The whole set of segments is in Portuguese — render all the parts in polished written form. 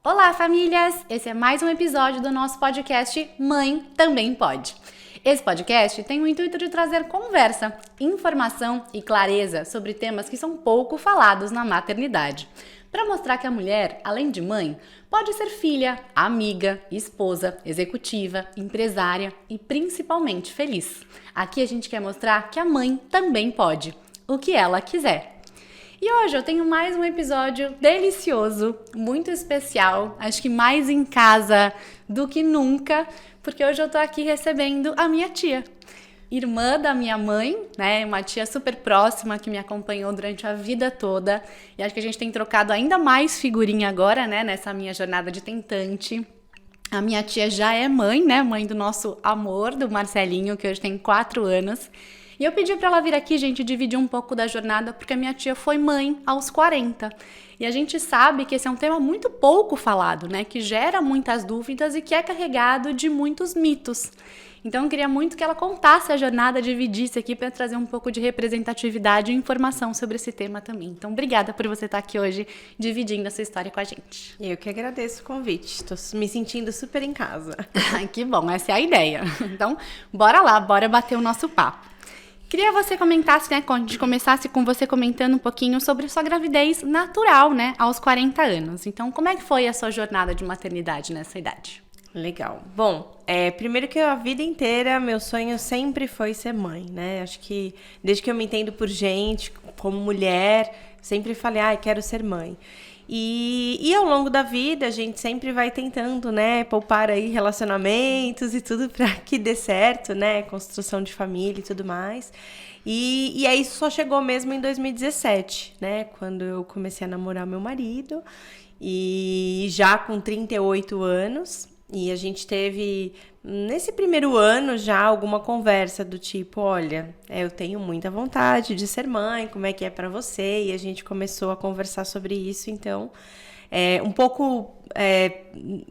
Olá, famílias! Esse é mais um episódio do nosso podcast Mãe Também Pode. Esse podcast tem o intuito de trazer conversa, informação e clareza sobre temas que são pouco falados na maternidade, para mostrar que a mulher, além de mãe, pode ser filha, amiga, esposa, executiva, empresária e principalmente feliz. Aqui a gente quer mostrar que a mãe também pode, o que ela quiser. E hoje eu tenho mais um episódio delicioso, muito especial, acho que mais em casa do que nunca, porque hoje eu tô aqui recebendo a minha tia, irmã da minha mãe, né? Uma tia super próxima que me acompanhou durante a vida toda. E acho que a gente tem trocado ainda mais figurinha agora, né? Nessa minha jornada de tentante. A minha tia já é mãe, né? Mãe do nosso amor, do Marcelinho, que hoje tem 4 anos. E eu pedi para ela vir aqui, gente, dividir um pouco da jornada, porque a minha tia foi mãe aos 40. E a gente sabe que esse é um tema muito pouco falado, né? Que gera muitas dúvidas e que é carregado de muitos mitos. Então eu queria muito que ela contasse a jornada, dividisse aqui para trazer um pouco de representatividade e informação sobre esse tema também. Então obrigada por você estar aqui hoje dividindo essa história com a gente. Eu que agradeço o convite, tô me sentindo super em casa. Que bom, essa é a ideia. Então bora lá, bora bater o nosso papo. Queria que você comentasse, né, a gente começasse com você comentando um pouquinho sobre sua gravidez natural, né, aos 40 anos. Então, como é que foi a sua jornada de maternidade nessa idade? Legal. Bom, primeiro que a vida inteira, meu sonho sempre foi ser mãe, né? Acho que desde que eu me entendo por gente, como mulher, sempre falei, quero ser mãe. E ao longo da vida, a gente sempre vai tentando, né, poupar aí relacionamentos e tudo para que dê certo, né, construção de família e tudo mais. E aí isso só chegou mesmo em 2017, né, quando eu comecei a namorar meu marido, e já com 38 anos, e a gente teve, nesse primeiro ano já, alguma conversa do tipo, olha, eu tenho muita vontade de ser mãe, como é que é pra você? E a gente começou a conversar sobre isso, então, um pouco,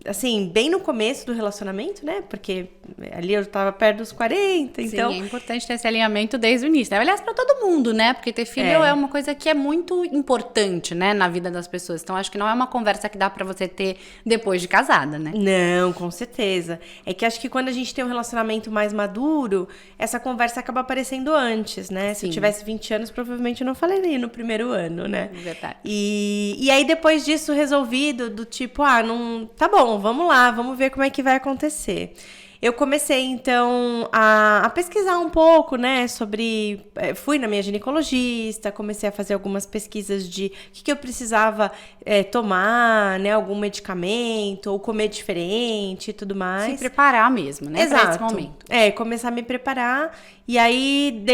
assim, bem no começo do relacionamento, né? Porque ali eu tava perto dos 40, então... Sim, é importante ter esse alinhamento desde o início, né? Aliás, pra todo mundo, né? Porque ter filho é uma coisa que é muito importante, né? Na vida das pessoas. Então, acho que não é uma conversa que dá pra você ter depois de casada, né? Não, com certeza. É que acho que quando a gente tem um relacionamento mais maduro, essa conversa acaba aparecendo antes, né? Se eu tivesse 20 anos, provavelmente eu não falaria no primeiro ano, né? Verdade. E aí, depois disso, resolvido, do tipo, não, tá bom, vamos lá, vamos ver como é que vai acontecer. Eu comecei, então, a pesquisar um pouco, né, sobre... Fui na minha ginecologista, comecei a fazer algumas pesquisas de o que eu precisava tomar, né, algum medicamento, ou comer diferente e tudo mais. Se preparar mesmo, né, Exato. pra esse momento. Começar a me preparar. E aí,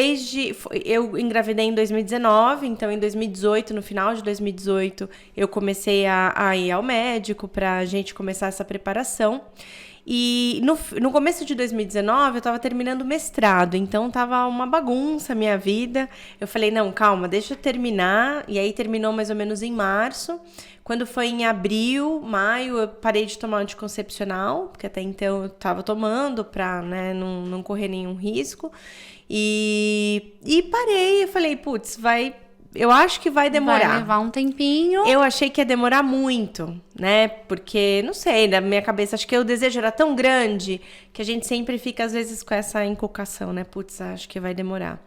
eu engravidei em 2019, então em 2018, no final de 2018, eu comecei a ir ao médico pra gente começar essa preparação. E no começo de 2019, eu tava terminando o mestrado, então tava uma bagunça a minha vida. Eu falei, não, calma, deixa eu terminar. E aí terminou mais ou menos em março. Quando foi em abril, maio, eu parei de tomar anticoncepcional, porque até então eu tava tomando pra, né, não correr nenhum risco. E parei, eu falei, putz, eu acho que vai demorar. Vai levar um tempinho. Eu achei que ia demorar muito, né? Porque, não sei, na minha cabeça, acho que o desejo era tão grande que a gente sempre fica, às vezes, com essa inculcação, né? Putz, acho que vai demorar.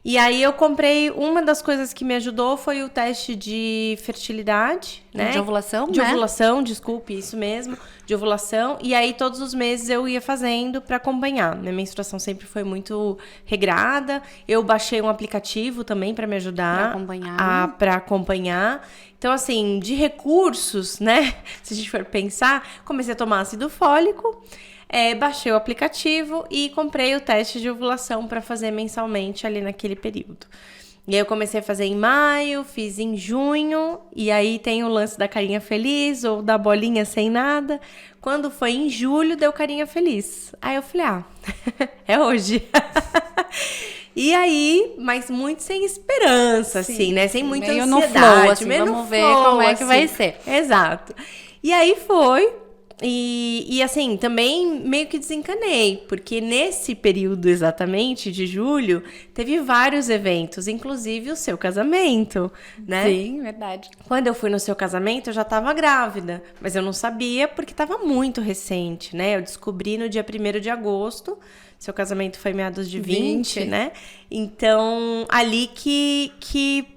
E aí eu comprei, uma das coisas que me ajudou foi o teste de fertilidade, né? De ovulação, né? De ovulação, desculpe, isso mesmo, de ovulação. E aí todos os meses eu ia fazendo para acompanhar. Minha menstruação sempre foi muito regrada. Eu baixei um aplicativo também para me ajudar para acompanhar. Então, assim, de recursos, né? Se a gente for pensar, comecei a tomar ácido fólico. Baixei o aplicativo e comprei o teste de ovulação para fazer mensalmente ali naquele período. E aí eu comecei a fazer em maio, fiz em junho, e aí tem o lance da carinha feliz ou da bolinha sem nada. Quando foi em julho, deu carinha feliz. Aí eu falei, é hoje. E aí, mas muito sem esperança, sim, assim, né? Sem muita meio ansiedade. No flow, assim, meio vamos no ver flow, como é que assim. vai ser. Exato. E aí foi... E assim, também meio que desencanei, porque nesse período exatamente de julho, teve vários eventos, inclusive o seu casamento, né? Sim, verdade. Quando eu fui no seu casamento, eu já estava grávida, mas eu não sabia porque estava muito recente, né? Eu descobri no dia 1º de agosto, seu casamento foi meados de 20, né? Então, ali que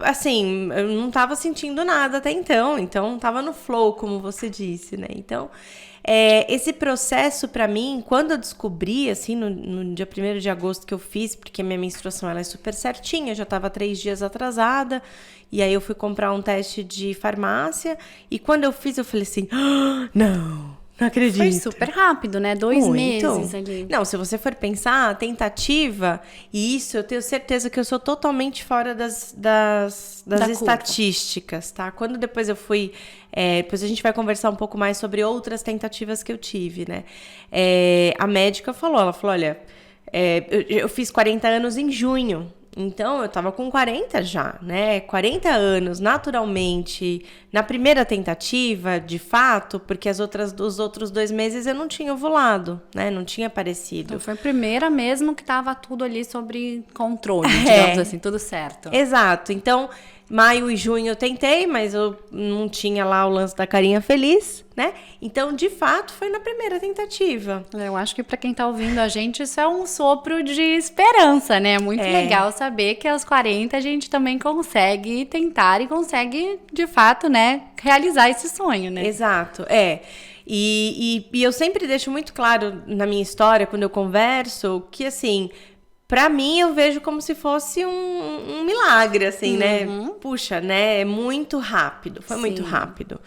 assim, eu não estava sentindo nada até então estava no flow, como você disse, né? Então, esse processo, pra mim, quando eu descobri, assim, no dia 1º de agosto que eu fiz, porque minha menstruação ela é super certinha, eu já estava 3 dias atrasada, e aí eu fui comprar um teste de farmácia, e quando eu fiz, eu falei assim, não acredito. Foi super rápido, né? 2 meses ali. Não, se você for pensar, a tentativa, e isso eu tenho certeza que eu sou totalmente fora das estatísticas, tá? Quando depois eu fui... depois a gente vai conversar um pouco mais sobre outras tentativas que eu tive, né? A médica ela falou, olha, eu fiz 40 anos em junho. Então, eu tava com 40 já, né? 40 anos, naturalmente, na primeira tentativa, de fato, porque os outros 2 meses eu não tinha ovulado, né? Não tinha aparecido. Então, foi a primeira mesmo que tava tudo ali sobre controle, digamos assim, tudo certo. Exato. Então, maio e junho eu tentei, mas eu não tinha lá o lance da carinha feliz, né? Então, de fato, foi na primeira tentativa. Eu acho que pra quem tá ouvindo a gente, isso é um sopro de esperança, né? É muito legal saber que aos 40 a gente também consegue tentar e consegue, de fato, né, realizar esse sonho, né? Exato, E eu sempre deixo muito claro na minha história, quando eu converso, que, assim... Pra mim, eu vejo como se fosse um milagre, assim, né? Puxa, né? É muito rápido. Foi muito rápido.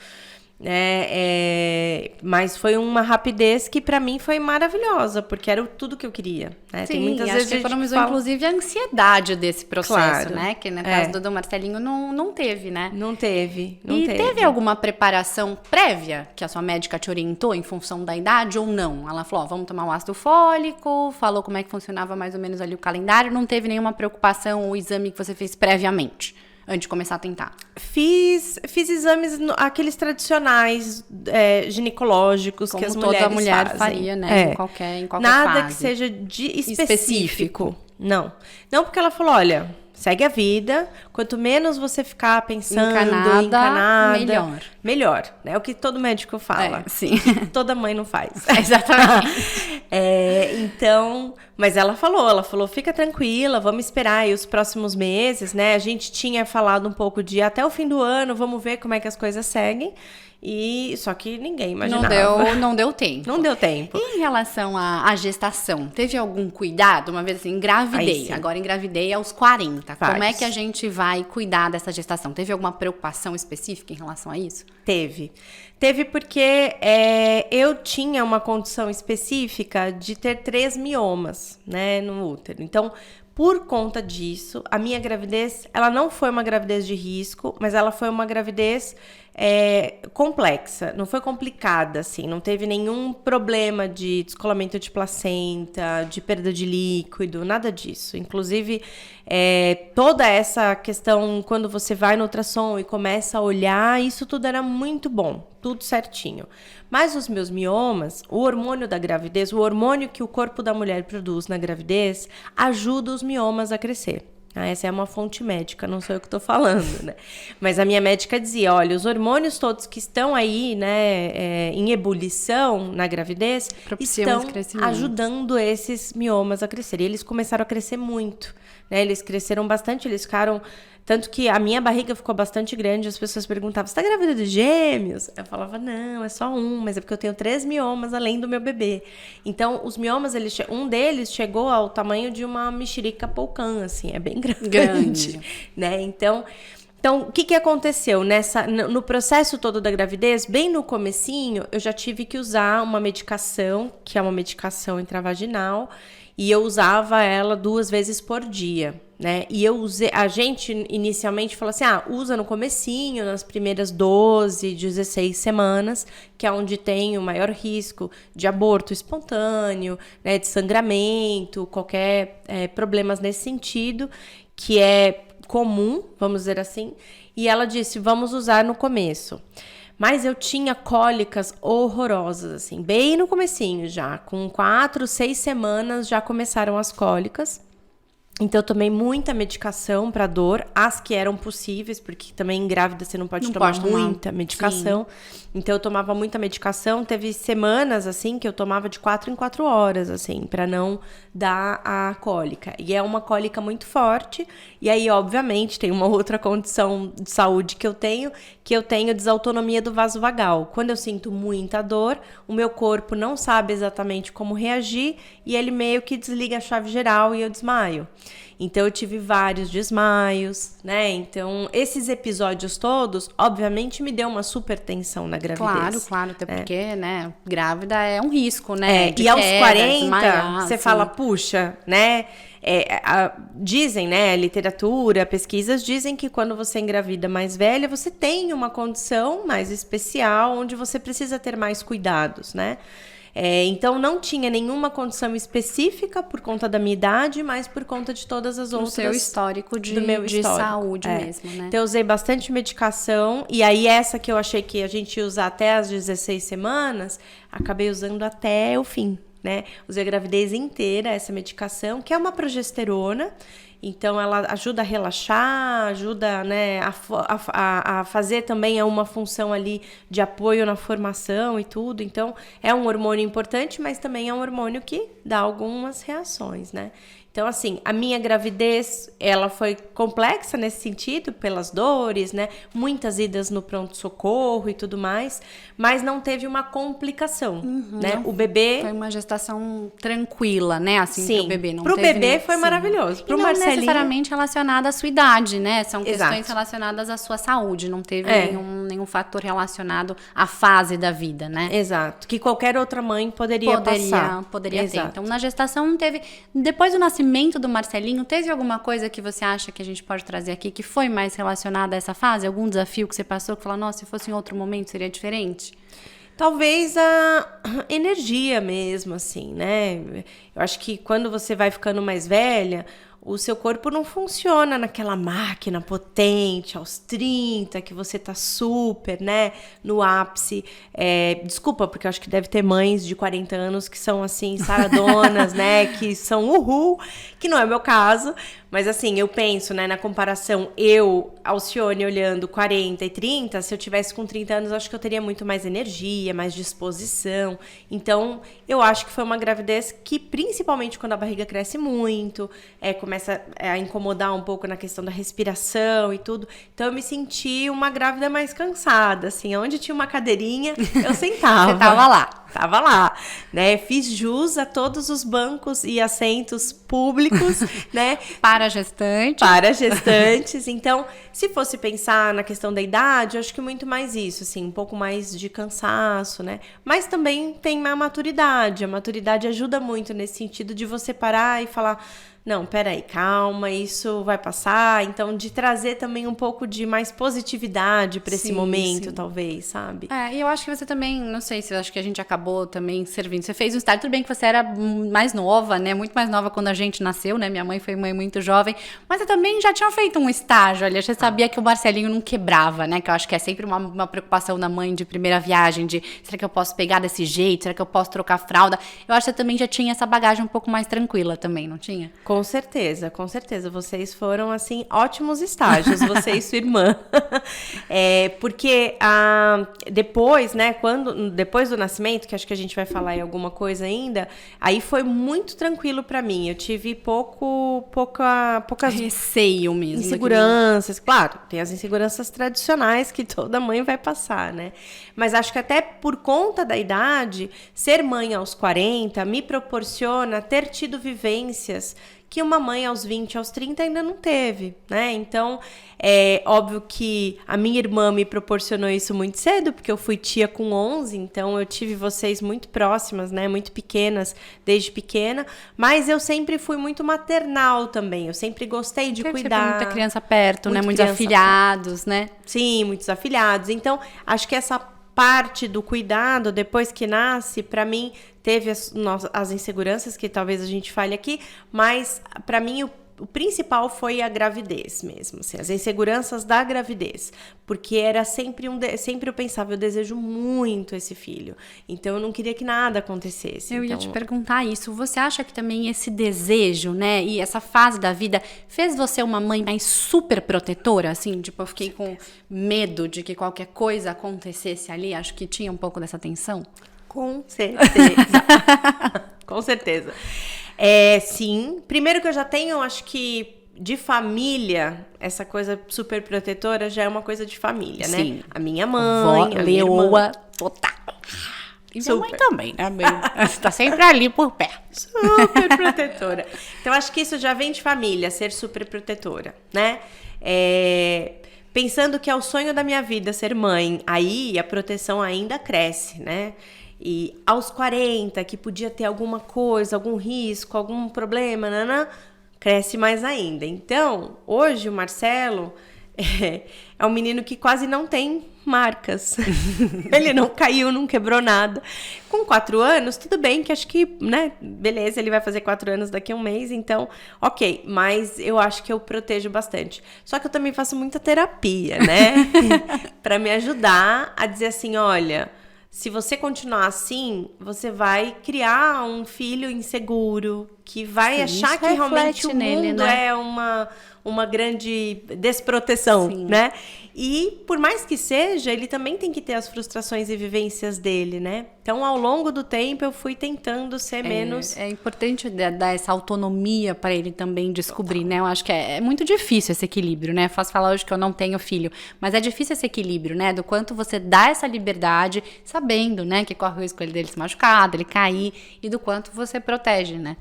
Mas foi uma rapidez que pra mim foi maravilhosa, porque era tudo que eu queria. Né? Sim, tem muitas acho vezes que economizou, inclusive, a ansiedade desse processo, né? Que no caso do Marcelinho não teve, né? Não teve. Teve alguma preparação prévia que a sua médica te orientou em função da idade ou não? Ela falou, vamos tomar o ácido fólico, falou como é que funcionava mais ou menos ali o calendário, não teve nenhuma preocupação ou exame que você fez previamente? Antes de começar a tentar? Fiz exames, aqueles tradicionais ginecológicos como que as mulheres fazem. Como toda mulher faria, né? Em qualquer Nada fase. que seja específico. Não, porque ela falou, olha, segue a vida, quanto menos você ficar pensando, encanada melhor, né? É o que todo médico fala. Sim. Toda mãe não faz. Exatamente. Então, mas ela falou, fica tranquila, vamos esperar aí os próximos meses, né? A gente tinha falado um pouco de até o fim do ano, vamos ver como é que as coisas seguem. Só que ninguém imaginava. Não deu tempo. Não deu tempo. E em relação à gestação, teve algum cuidado? Uma vez assim, engravidei. Agora engravidei aos 40. Como é que a gente vai cuidar dessa gestação? Teve alguma preocupação específica em relação a isso? Teve porque eu tinha uma condição específica de ter 3 miomas, né, no útero. Então, por conta disso, a minha gravidez, ela não foi uma gravidez de risco, mas ela foi uma gravidez complexa, não foi complicada, assim, não teve nenhum problema de descolamento de placenta, de perda de líquido, nada disso. Inclusive, toda essa questão, quando você vai no ultrassom e começa a olhar, isso tudo era muito bom, tudo certinho. Mas os meus miomas, o hormônio da gravidez, o hormônio que o corpo da mulher produz na gravidez, ajuda os miomas a crescer. Essa é uma fonte médica, não sou eu que estou falando, né? Mas a minha médica dizia, olha, os hormônios todos que estão aí, né, em ebulição na gravidez, estão ajudando esses miomas a crescer. E eles começaram a crescer muito, né? Eles cresceram bastante, eles ficaram... Tanto que a minha barriga ficou bastante grande, as pessoas perguntavam, você tá grávida de gêmeos? Eu falava, não, é só um, mas é porque eu tenho 3 miomas além do meu bebê. Então, os miomas, um deles chegou ao tamanho de uma mexerica polcã, assim, é bem grande. Né? Então, o que aconteceu? No processo todo da gravidez, bem no comecinho, eu já tive que usar uma medicação, que é uma medicação intravaginal, e eu usava ela 2 vezes por dia, né? E a gente inicialmente falou assim, usa no comecinho, nas primeiras 12, 16 semanas, que é onde tem o maior risco de aborto espontâneo, né, de sangramento, qualquer problemas nesse sentido, que é comum, vamos dizer assim. E ela disse, vamos usar no começo. Mas eu tinha cólicas horrorosas, assim, bem no comecinho já. Com 4, 6 semanas já começaram as cólicas. Então, eu tomei muita medicação para dor, as que eram possíveis, porque também grávida você não pode tomar muita medicação. Sim. Então, eu tomava muita medicação. Teve semanas, assim, que eu tomava de 4 em 4 horas, assim, para não dar a cólica. E é uma cólica muito forte. E aí, obviamente, tem uma outra condição de saúde que eu tenho desautonomia do vaso vagal. Quando eu sinto muita dor, o meu corpo não sabe exatamente como reagir e ele meio que desliga a chave geral e eu desmaio. Então, eu tive vários desmaios, né? Então, esses episódios todos, obviamente, me deu uma super tensão na gravidez. Claro, até porque, né, grávida é um risco, né? E aos 40, você fala, puxa, né? Dizem, né, literatura, pesquisas dizem que quando você engravida mais velha, você tem uma condição mais especial, onde você precisa ter mais cuidados, né? Então, não tinha nenhuma condição específica por conta da minha idade, mas por conta de todas as outras... Do seu histórico de saúde mesmo, né? Então, eu usei bastante medicação. E aí, essa que eu achei que a gente ia usar até as 16 semanas, acabei usando até o fim, né? Usei a gravidez inteira, essa medicação, que é uma progesterona. Então, ela ajuda a relaxar, ajuda, né, a fazer também uma função ali de apoio na formação e tudo. Então, é um hormônio importante, mas também é um hormônio que dá algumas reações, né? Então, assim, a minha gravidez, ela foi complexa nesse sentido, pelas dores, né? Muitas idas no pronto-socorro e tudo mais, mas não teve uma complicação, né? O bebê... Foi uma gestação tranquila, né? Assim, sim, pro bebê. Não pro teve bebê foi maravilhoso. Pro e não Marcelinho... necessariamente relacionada à sua idade, né? São questões Exato. relacionadas à sua saúde. Não teve nenhum fator relacionado à fase da vida, né? Exato. Que qualquer outra mãe poderia passar. Poderia ter. Então, na gestação não teve... Depois do nascimento do Marcelinho, teve alguma coisa que você acha que a gente pode trazer aqui que foi mais relacionada a essa fase? Algum desafio que você passou que falou, nossa, se fosse em outro momento seria diferente? Talvez a energia mesmo, assim, né? Eu acho que quando você vai ficando mais velha, o seu corpo não funciona naquela máquina potente, aos 30, que você tá super, né, no ápice. Desculpa, porque eu acho que deve ter mães de 40 anos que são, assim, saradonas, né, que são uhul, que não é o meu caso. Mas, assim, eu penso, né, na comparação, Alcione, olhando 40 e 30, se eu tivesse com 30 anos, acho que eu teria muito mais energia, mais disposição. Então, eu acho que foi uma gravidez que, principalmente quando a barriga cresce muito, começa a incomodar um pouco na questão da respiração e tudo. Então, eu me senti uma grávida mais cansada, assim, onde tinha uma cadeirinha, eu sentava. Você tava lá. Tava lá, né? Fiz jus a todos os bancos e assentos públicos, né? Para gestantes. Para gestantes. Então, se fosse pensar na questão da idade, eu acho que muito mais isso, assim, um pouco mais de cansaço, né? Mas também tem a maturidade. A maturidade ajuda muito nesse sentido de você parar e falar... Não, peraí, calma, isso vai passar. Então, de trazer também um pouco de mais positividade para esse momento, talvez, sabe? E eu acho que você também, não sei se eu acho que a gente acabou também servindo. Você fez um estágio, tudo bem que você era mais nova, né? Muito mais nova quando a gente nasceu, né? Minha mãe foi mãe muito jovem. Mas você também já tinha feito um estágio ali. Você sabia que o Marcelinho não quebrava, né? Que eu acho que é sempre uma preocupação da mãe de primeira viagem, de será que eu posso pegar desse jeito? Será que eu posso trocar fralda? Eu acho que você também já tinha essa bagagem um pouco mais tranquila também, não tinha? Com certeza, com certeza. Vocês foram, assim, ótimos estágios, você e sua irmã. Porque depois, né, depois do nascimento, que acho que a gente vai falar em alguma coisa ainda, aí foi muito tranquilo pra mim. Eu tive poucas... Receio mesmo. Inseguranças. Claro, tem as inseguranças tradicionais que toda mãe vai passar, né? Mas acho que até por conta da idade, ser mãe aos 40 me proporciona ter tido vivências que uma mãe aos 20, aos 30 ainda não teve, né? Então, é óbvio que a minha irmã me proporcionou isso muito cedo, porque eu fui tia com 11, então eu tive vocês muito próximas, né? Muito pequenas, desde pequena, mas eu sempre fui muito maternal também, eu sempre gostei de cuidar. Muita criança perto, né? Muitos afilhados, né? Sim, muitos afilhados. Então, acho que essa parte do cuidado, depois que nasce, para mim, teve as inseguranças, que talvez a gente fale aqui, mas para mim o principal foi a gravidez mesmo, assim, as inseguranças da gravidez, porque era sempre sempre eu pensava, eu desejo muito esse filho, então eu não queria que nada acontecesse. Eu ia te perguntar isso, você acha que também esse desejo, né, e essa fase da vida fez você uma mãe mais super protetora, assim, tipo, eu fiquei com medo de que qualquer coisa acontecesse ali, acho que tinha um pouco dessa tensão? Com certeza. Com certeza. Sim. Primeiro que eu já tenho, acho que de família, essa coisa super protetora já é uma coisa de família, né? Sim. A minha mãe, a minha leoa total. E minha mãe também, né? Você tá sempre ali por perto. Super protetora. Então, acho que isso já vem de família, ser super protetora, né? Pensando que é o sonho da minha vida ser mãe, aí a proteção ainda cresce, né? E aos 40, que podia ter alguma coisa, algum risco, algum problema, cresce mais ainda. Então, hoje o Marcelo é um menino que quase não tem marcas. Ele não caiu, não quebrou nada. Com 4 anos, tudo bem, que acho que, né, beleza, ele vai fazer 4 anos daqui a um mês, então, ok. Mas eu acho que eu protejo bastante. Só que eu também faço muita terapia, né? Pra me ajudar a dizer assim, olha, se você continuar assim, você vai criar um filho inseguro, que vai achar que realmente o mundo é uma grande desproteção, né? E por mais que seja, ele também tem que ter as frustrações e vivências dele, né? Então, ao longo do tempo, eu fui tentando ser menos... É importante dar essa autonomia para ele também descobrir, né? Eu acho que é muito difícil esse equilíbrio, né? Faço falar hoje que eu não tenho filho, mas é difícil esse equilíbrio, né? Do quanto você dá essa liberdade, sabendo, né? Que corre o risco dele se machucar, dele cair, e do quanto você protege, né?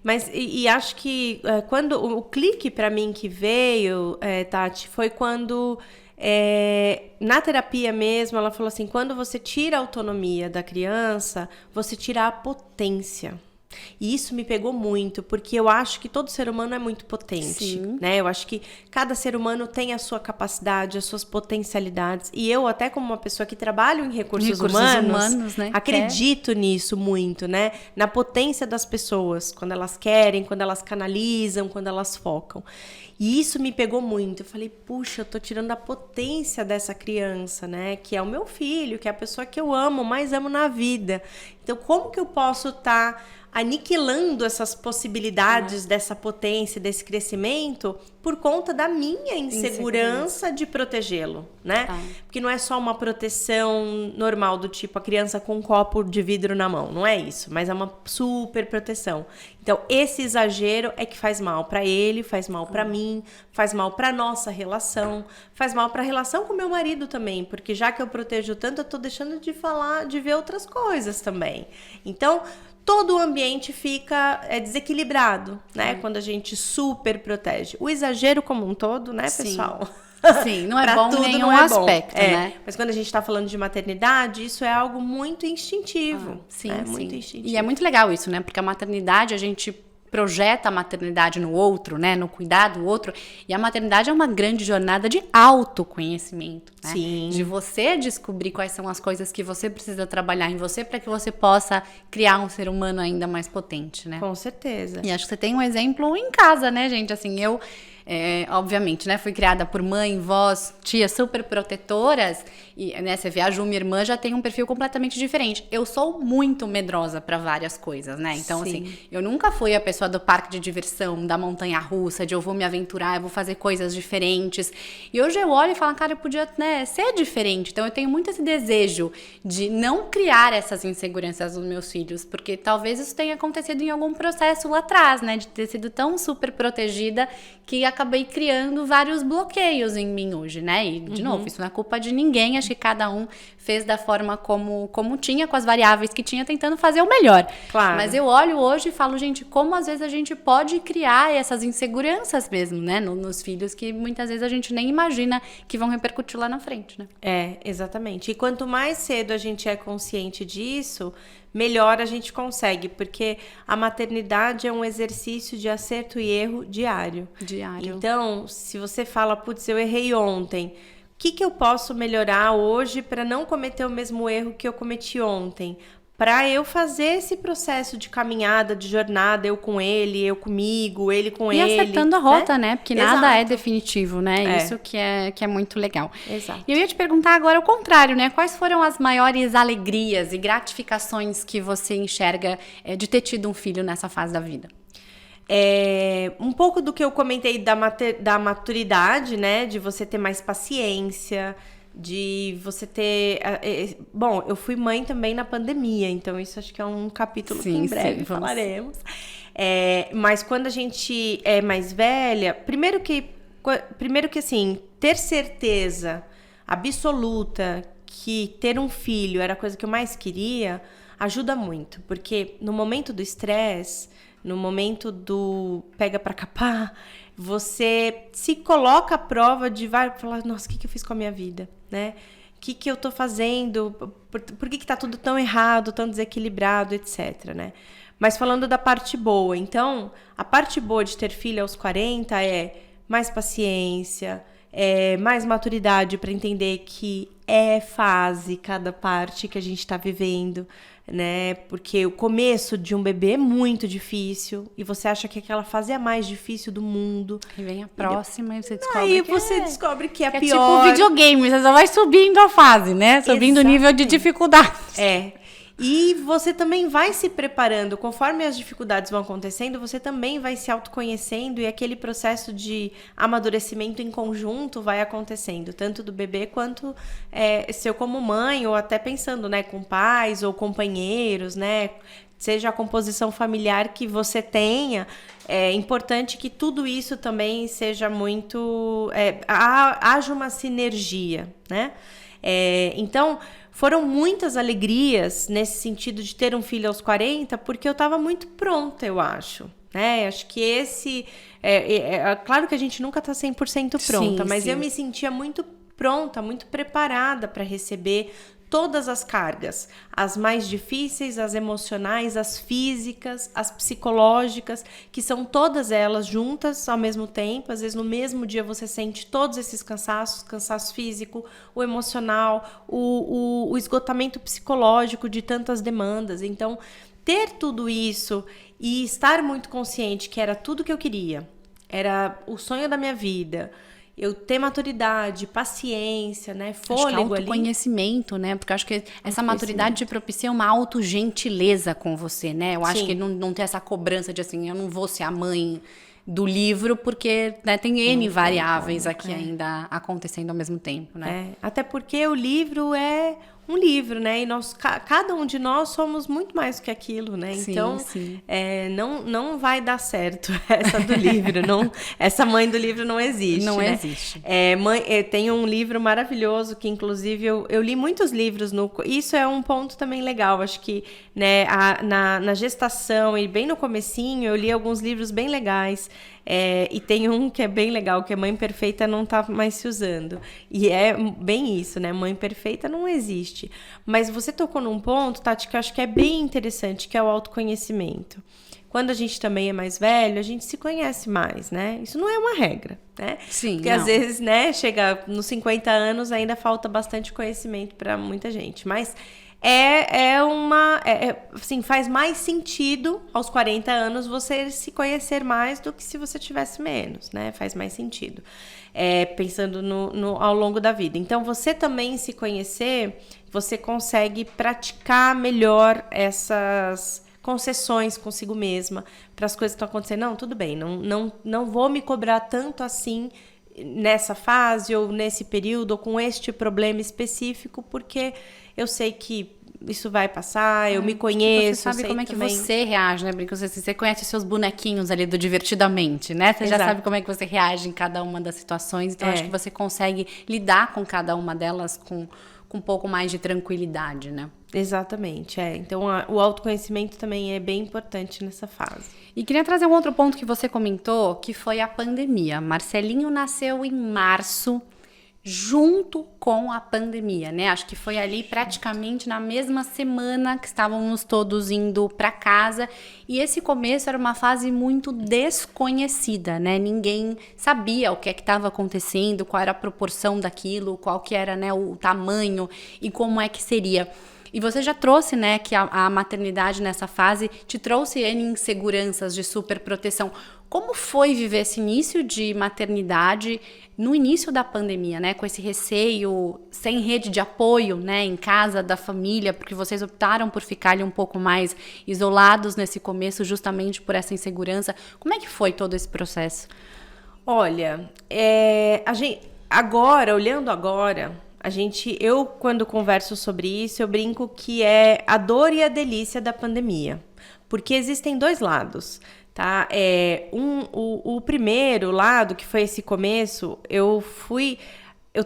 Mas, e acho que quando o clique para mim que veio, Tati, foi quando, na terapia mesmo, ela falou assim, quando você tira a autonomia da criança, você tira a potência. E isso me pegou muito, porque eu acho que todo ser humano é muito potente, né? Eu acho que cada ser humano tem a sua capacidade, as suas potencialidades. E eu, até como uma pessoa que trabalha em recursos humanos, né? Acredito nisso muito, né? Na potência das pessoas, quando elas querem, quando elas canalizam, quando elas focam. E isso me pegou muito. Eu falei, puxa, eu tô tirando a potência dessa criança, né? Que é o meu filho, que é a pessoa que eu amo, mais amo na vida. Então, como que eu posso estar aniquilando essas possibilidades dessa potência, desse crescimento, por conta da minha insegurança de protegê-lo, né? Porque não é só uma proteção normal do tipo a criança com um copo de vidro na mão, não é isso, mas é uma super proteção. Então, esse exagero é que faz mal para ele, faz mal para mim, faz mal para nossa relação, faz mal para a relação com meu marido também, porque já que eu protejo tanto, eu tô deixando de falar, de ver outras coisas também. Então, todo o ambiente fica desequilibrado, né? Quando a gente super protege. O exagero como um todo, né, pessoal? Sim, não é bom em nenhum aspecto, né? Mas quando a gente tá falando de maternidade, isso é algo muito instintivo. Muito instintivo. E é muito legal isso, né? Porque a maternidade, a gente projeta a maternidade no outro, né? No cuidar do outro. E a maternidade é uma grande jornada de autoconhecimento, né? Sim. De você descobrir quais são as coisas que você precisa trabalhar em você para que você possa criar um ser humano ainda mais potente, né? Com certeza. E acho que você tem um exemplo em casa, né, gente? Assim, eu... obviamente, né, fui criada por mãe, vós, tias super protetoras e, né, você vê a Ju, minha irmã, já tem um perfil completamente diferente. Eu sou muito medrosa para várias coisas, né? Então, assim, eu nunca fui a pessoa do parque de diversão, da montanha-russa, de eu vou me aventurar, eu vou fazer coisas diferentes. E hoje eu olho e falo, cara, eu podia, né, ser diferente. Então, eu tenho muito esse desejo de não criar essas inseguranças nos meus filhos, porque talvez isso tenha acontecido em algum processo lá atrás, né, de ter sido tão super protegida que acabei criando vários bloqueios em mim hoje, né? E, de novo, isso não é culpa de ninguém. Acho que cada um fez da forma como tinha, com as variáveis que tinha, tentando fazer o melhor. Claro. Mas eu olho hoje e falo, gente, como às vezes a gente pode criar essas inseguranças mesmo, né? Nos filhos, que muitas vezes a gente nem imagina que vão repercutir lá na frente, né? Exatamente. E quanto mais cedo a gente é consciente disso, melhor a gente consegue, porque a maternidade é um exercício de acerto e erro diário. Então, se você fala, putz, eu errei ontem, o que eu posso melhorar hoje para não cometer o mesmo erro que eu cometi ontem? para eu fazer esse processo de caminhada, de jornada, eu com ele, eu comigo, ele com ele. E acertando a rota, né? Porque nada Exato. é definitivo, né? Isso que é muito legal. Exato. E eu ia te perguntar agora o contrário, né? Quais foram as maiores alegrias e gratificações que você enxerga de ter tido um filho nessa fase da vida? Um pouco do que eu comentei da maturidade, né? De você ter mais paciência, de você ter... Bom, eu fui mãe também na pandemia, então isso acho que é um capítulo que em breve falaremos. Mas quando a gente é mais velha, primeiro que assim, ter certeza absoluta que ter um filho era a coisa que eu mais queria, ajuda muito, porque no momento do estresse, no momento do pega pra capar, você se coloca à prova de falar, nossa, o que eu fiz com a minha vida, né? O que eu tô fazendo? Por que tá tudo tão errado, tão desequilibrado, etc, né? Mas falando da parte boa, então, a parte boa de ter filho aos 40 é mais paciência, mais maturidade para entender que é fase cada parte que a gente tá vivendo, né? Porque o começo de um bebê é muito difícil e você acha que aquela fase é a mais difícil do mundo. E vem a próxima e você descobre Aí você descobre que é pior. É tipo videogame, você só vai subindo a fase, né? Subindo o nível de dificuldade. E você também vai se preparando, conforme as dificuldades vão acontecendo, você também vai se autoconhecendo e aquele processo de amadurecimento em conjunto vai acontecendo, tanto do bebê quanto seu como mãe, ou até pensando, né, com pais ou companheiros, né, seja a composição familiar que você tenha, é importante que tudo isso também seja muito... haja uma sinergia, né? Então... Foram muitas alegrias nesse sentido de ter um filho aos 40, porque eu estava muito pronta, eu acho. Né? Acho que esse... claro que a gente nunca está 100% pronta, mas eu me sentia muito pronta, muito preparada para receber todas as cargas. As mais difíceis, as emocionais, as físicas, as psicológicas, que são todas elas juntas ao mesmo tempo. Às vezes no mesmo dia você sente todos esses cansaços, cansaço físico, o emocional, o esgotamento psicológico de tantas demandas. Então, ter tudo isso e estar muito consciente que era tudo que eu queria, era o sonho da minha vida, eu ter maturidade, paciência, né, fôlego ali. Autoconhecimento, né, porque eu acho que essa maturidade te propicia uma autogentileza com você, né, eu acho que não ter essa cobrança de assim, eu não vou ser a mãe do livro, porque, né, tem N variáveis aqui ainda acontecendo ao mesmo tempo, né. Até porque o livro é um livro, né? E cada um de nós somos muito mais do que aquilo, né? Sim, então, sim. Não vai dar certo essa do livro. Não, essa mãe do livro não existe. Não né? existe. Tem um livro maravilhoso que, inclusive, eu li muitos livros. Isso é um ponto também legal. Acho que, né, na gestação e bem no comecinho, eu li alguns livros bem legais. E tem um que é bem legal, que é Mãe Perfeita não tá mais se usando. E é bem isso, né? Mãe Perfeita não existe. Mas você tocou num ponto, Tati, que eu acho que é bem interessante, que é o autoconhecimento. Quando a gente também é mais velho, a gente se conhece mais, né? Isso não é uma regra, né? Sim, porque às vezes, né, chega nos 50 anos, ainda falta bastante conhecimento para muita gente. Mas assim, faz mais sentido aos 40 anos você se conhecer mais do que se você tivesse menos, né? Faz mais sentido. Pensando ao longo da vida. Então, você também se conhecer, você consegue praticar melhor essas concessões consigo mesma para as coisas que estão acontecendo. Não, tudo bem, não vou me cobrar tanto assim nessa fase ou nesse período ou com este problema específico, porque eu sei que isso vai passar, eu me conheço. Você sabe como é que também... você reage, né? Porque você conhece os seus bonequinhos ali do Divertidamente, né? Você já sabe como é que você reage em cada uma das situações. Então, acho que você consegue lidar com cada uma delas com um pouco mais de tranquilidade, né? Exatamente, Então, o autoconhecimento também é bem importante nessa fase. E queria trazer um outro ponto que você comentou, que foi a pandemia. Marcelinho nasceu em março, junto com a pandemia, né? Acho que foi ali praticamente na mesma semana que estávamos todos indo para casa, e esse começo era uma fase muito desconhecida, né? Ninguém sabia o que é que estava acontecendo, qual era a proporção daquilo, qual que era, né, o tamanho e como é que seria. E você já trouxe, né, que a maternidade nessa fase te trouxe N inseguranças de superproteção. Como foi viver esse início de maternidade no início da pandemia, né? Com esse receio, sem rede de apoio, né? Em casa, da família, porque vocês optaram por ficar ali um pouco mais isolados nesse começo, justamente por essa insegurança. Como é que foi todo esse processo? Olha, a gente, olhando agora, eu quando converso sobre isso, eu brinco que é a dor e a delícia da pandemia. Porque existem dois lados. Tá? O primeiro lado, que foi esse começo, eu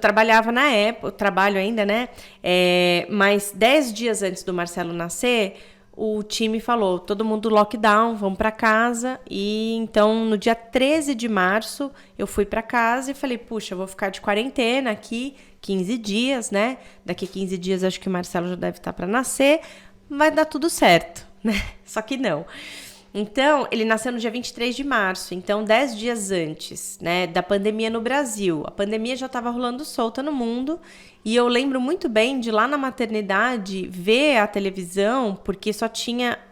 trabalhava na época, eu trabalho ainda, né? Mas 10 dias antes do Marcelo nascer, o time falou, todo mundo lockdown, vamos para casa. E então, no dia 13 de março, eu fui para casa e falei, puxa, eu vou ficar de quarentena aqui 15 dias, né? Daqui 15 dias, acho que o Marcelo já deve estar para nascer, vai dar tudo certo, né? Só que não. Então, ele nasceu no dia 23 de março, então 10 dias antes, né, da pandemia no Brasil. A pandemia já estava rolando solta no mundo e eu lembro muito bem de lá na maternidade ver a televisão, porque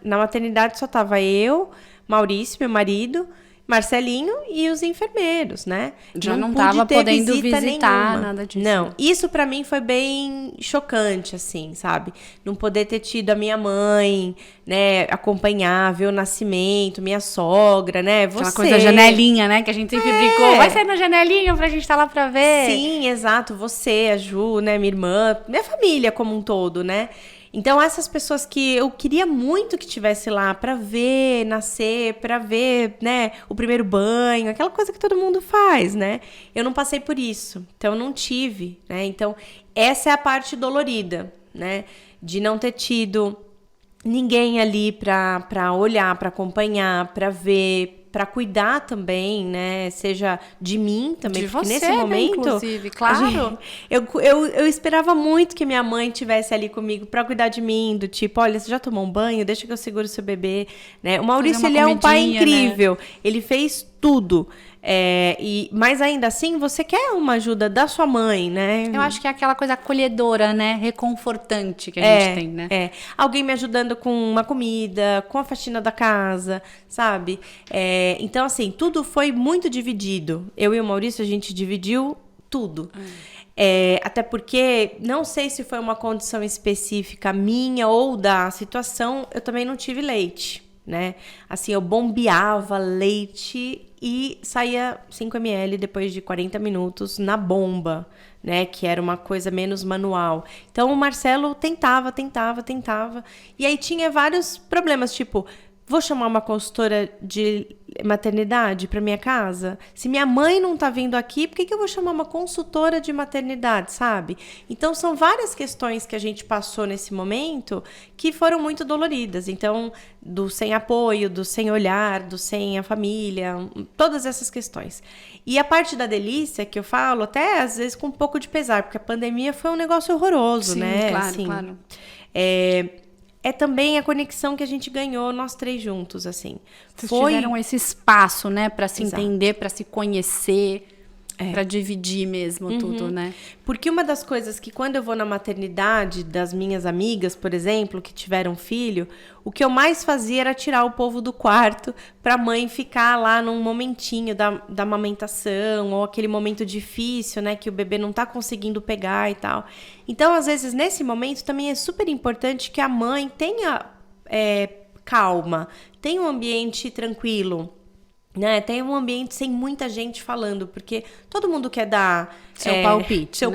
na maternidade só tava eu, Maurício, meu marido, Marcelinho e os enfermeiros, né? Já não tava podendo visitar nada disso. Não, isso pra mim foi bem chocante, assim, sabe? Não poder ter tido a minha mãe, né, acompanhar, ver o nascimento, minha sogra, né? Aquela coisa janelinha, né? Que a gente sempre brincou. Vai sair na janelinha pra gente estar lá pra ver. Sim, exato. Você, a Ju, né, minha irmã, minha família como um todo, né? Então, essas pessoas que eu queria muito que estivesse lá para ver nascer, para ver, né, o primeiro banho, aquela coisa que todo mundo faz, né? Eu não passei por isso, então eu não tive, né? Então, essa é a parte dolorida, né? De não ter tido ninguém ali para olhar, para acompanhar, para ver, para cuidar também, né? Seja de mim também, de porque você, nesse momento, né, inclusive, claro. Eu esperava muito que minha mãe tivesse ali comigo para cuidar de mim, do tipo, olha, você já tomou um banho? Deixa que eu seguro seu bebê, né? O Maurício, ele é um pai incrível, né? Ele fez tudo. Mas ainda assim, você quer uma ajuda da sua mãe, né? Eu acho que é aquela coisa acolhedora, né? Reconfortante que a gente tem, né? Alguém me ajudando com uma comida, com a faxina da casa, sabe? Então, assim, tudo foi muito dividido. Eu e o Maurício, a gente dividiu tudo. Até porque, não sei se foi uma condição específica minha ou da situação, eu também não tive leite, né? Assim, eu bombeava leite e saía 5 ml depois de 40 minutos na bomba, né? Que era uma coisa menos manual. Então, o Marcelo tentava. E aí tinha vários problemas, tipo, vou chamar uma consultora de maternidade para minha casa? Se minha mãe não tá vindo aqui, por que eu vou chamar uma consultora de maternidade, sabe? Então, são várias questões que a gente passou nesse momento que foram muito doloridas. Então, do sem apoio, do sem olhar, do sem a família, todas essas questões. E a parte da delícia, que eu falo, até às vezes com um pouco de pesar, porque a pandemia foi um negócio horroroso, sim, né? Claro, assim, claro. É também a conexão que a gente ganhou, nós três juntos, assim. Vocês tiveram esse espaço, né? Pra se Exato. entender, pra se conhecer, pra dividir mesmo tudo, né? Porque uma das coisas que quando eu vou na maternidade das minhas amigas, por exemplo, que tiveram filho, o que eu mais fazia era tirar o povo do quarto pra mãe ficar lá num momentinho da amamentação, ou aquele momento difícil, né, que o bebê não tá conseguindo pegar e tal. Então, às vezes, nesse momento também é super importante que a mãe tenha calma, tenha um ambiente tranquilo, né? Tem um ambiente sem muita gente falando, porque todo mundo quer dar seu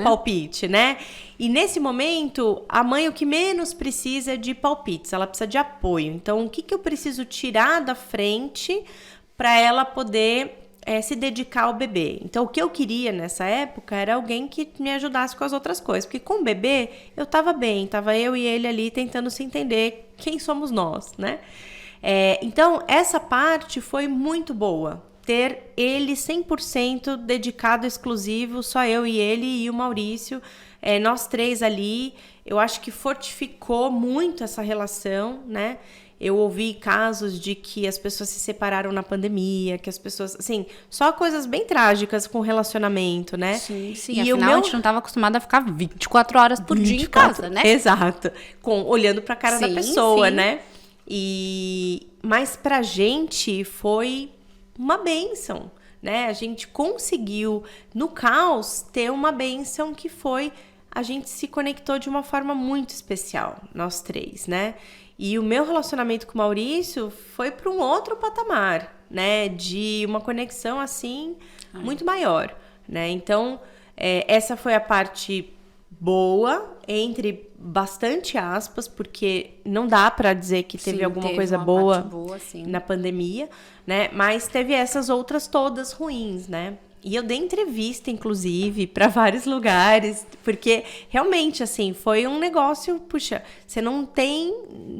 palpite, né? E nesse momento, a mãe o que menos precisa é de palpites, ela precisa de apoio. Então, o que eu preciso tirar da frente para ela poder se dedicar ao bebê? Então, o que eu queria nessa época era alguém que me ajudasse com as outras coisas, porque com o bebê eu tava bem, tava eu e ele ali tentando se entender quem somos nós, né? Então, essa parte foi muito boa. Ter ele 100% dedicado, exclusivo, só eu e ele e o Maurício, nós três ali. Eu acho que fortificou muito essa relação, né? Eu ouvi casos de que as pessoas se separaram na pandemia, que as pessoas, assim, só coisas bem trágicas com relacionamento, né? Sim, E afinal a gente não estava acostumada a ficar 24 horas por dia em casa, né? Exato. Olhando pra cara da pessoa, sim. né? Mas pra gente foi uma bênção, né? A gente conseguiu, no caos, ter uma bênção que foi... A gente se conectou de uma forma muito especial, nós três, né? E o meu relacionamento com o Maurício foi para um outro patamar, né? De uma conexão, assim, muito maior, né? Então, essa foi a parte boa, entre bastante aspas, porque não dá para dizer que teve alguma coisa boa na pandemia, né? Mas teve essas outras todas ruins, né? E eu dei entrevista, inclusive, para vários lugares, porque realmente, assim, foi um negócio, puxa, você não tem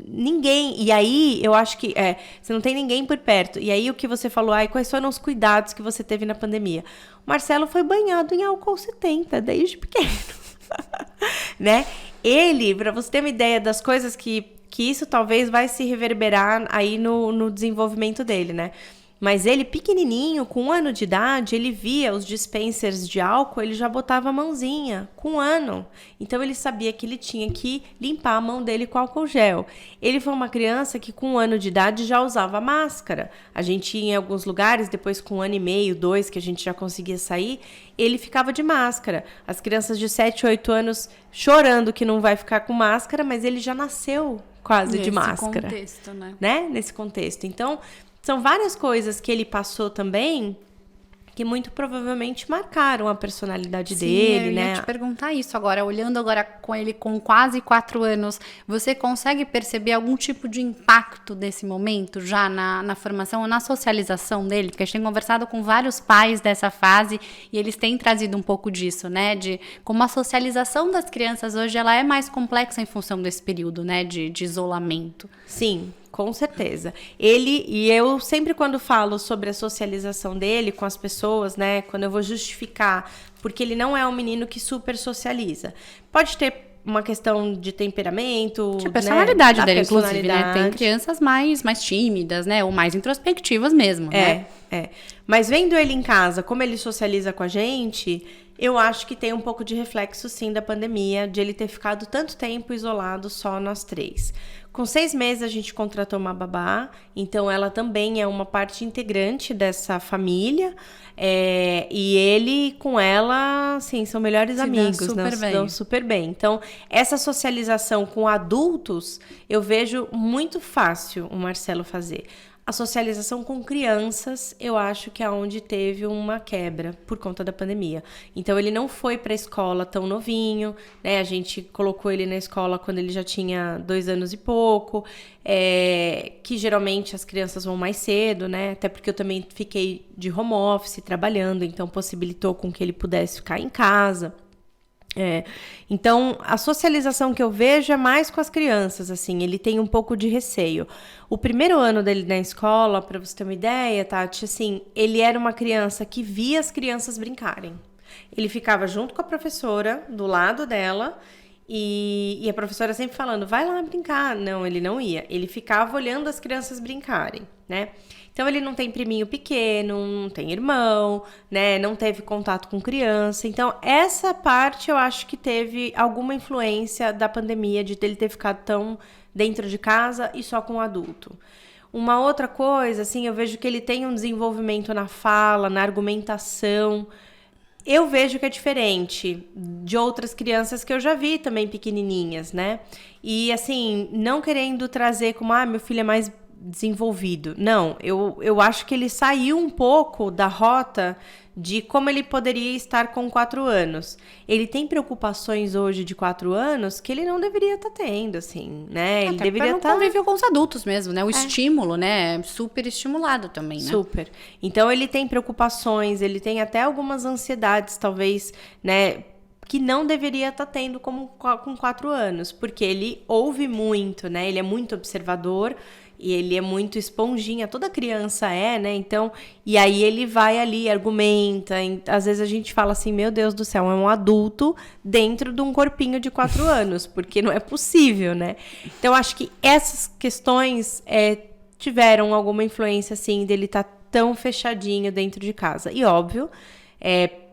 ninguém, e aí eu acho que, você não tem ninguém por perto, e aí o que você falou, quais foram os cuidados que você teve na pandemia? O Marcelo foi banhado em álcool 70, desde pequeno, né? Ele, para você ter uma ideia das coisas que isso talvez vai se reverberar aí no desenvolvimento dele, né? Mas ele, pequenininho, com 1 ano de idade, ele via os dispensers de álcool, ele já botava a mãozinha, com 1 ano. Então, ele sabia que ele tinha que limpar a mão dele com álcool gel. Ele foi uma criança que, com 1 ano de idade, já usava máscara. A gente ia em alguns lugares, depois com 1 ano e meio, 2, que a gente já conseguia sair, ele ficava de máscara. As crianças de 7, 8 anos chorando que não vai ficar com máscara, mas ele já nasceu quase de máscara. Nesse contexto, né? Nesse contexto. Então... São várias coisas que ele passou também que muito provavelmente marcaram a personalidade dele, né? Eu ia te perguntar isso agora, olhando agora com ele com quase 4 anos, você consegue perceber algum tipo de impacto desse momento já na formação ou na socialização dele? Porque a gente tem conversado com vários pais dessa fase e eles têm trazido um pouco disso, né? De como a socialização das crianças hoje ela é mais complexa em função desse período, né? De isolamento. Sim. Com certeza. Eu sempre quando falo sobre a socialização dele com as pessoas, né, quando eu vou justificar, porque ele não é um menino que super socializa. Pode ter uma questão de temperamento, de personalidade, né? Dele, inclusive, né? Tem crianças mais tímidas, né, ou mais introspectivas mesmo, né? Mas vendo ele em casa, como ele socializa com a gente, eu acho que tem um pouco de reflexo, sim, da pandemia, de ele ter ficado tanto tempo isolado, só nós três. Com 6 meses, a gente contratou uma babá, então ela também é uma parte integrante dessa família, e ele com ela, assim, são melhores amigos, né? Se dão super bem. Então, essa socialização com adultos, eu vejo muito fácil o Marcelo fazer. A socialização com crianças, eu acho que é onde teve uma quebra por conta da pandemia. Então, ele não foi para a escola tão novinho, né? A gente colocou ele na escola quando ele já tinha 2 anos e pouco, que geralmente as crianças vão mais cedo, né? Até porque eu também fiquei de home office trabalhando, então possibilitou com que ele pudesse ficar em casa. Então, a socialização que eu vejo é mais com as crianças, assim, ele tem um pouco de receio. O primeiro ano dele na escola, para você ter uma ideia, Tati, assim, ele era uma criança que via as crianças brincarem. Ele ficava junto com a professora, do lado dela, e a professora sempre falando, vai lá brincar. Não, ele não ia. Ele ficava olhando as crianças brincarem, né? Então, ele não tem priminho pequeno, não tem irmão, né? Não teve contato com criança. Então, essa parte eu acho que teve alguma influência da pandemia, de ele ter ficado tão dentro de casa e só com o adulto. Uma outra coisa, assim, eu vejo que ele tem um desenvolvimento na fala, na argumentação. Eu vejo que é diferente de outras crianças que eu já vi também pequenininhas, né? E, assim, não querendo trazer como, meu filho é mais desenvolvido. Não, eu acho que ele saiu um pouco da rota de como ele poderia estar com 4 anos. Ele tem preocupações hoje de 4 anos que ele não deveria estar tendo, assim, né? Ele deveria estar... convívio com os adultos mesmo, né? O estímulo, né? É super estimulado também, né? Super. Então, ele tem preocupações, ele tem até algumas ansiedades, talvez, né? Que não deveria estar tendo com 4 anos, porque ele ouve muito, né? Ele é muito observador. E ele é muito esponjinha, toda criança é, né? Então, e aí ele vai ali, argumenta. Às vezes a gente fala assim, meu Deus do céu, é um adulto dentro de um corpinho de 4 anos, porque não é possível, né? Então, acho que essas questões tiveram alguma influência, assim, dele estar tão fechadinho dentro de casa. E, óbvio,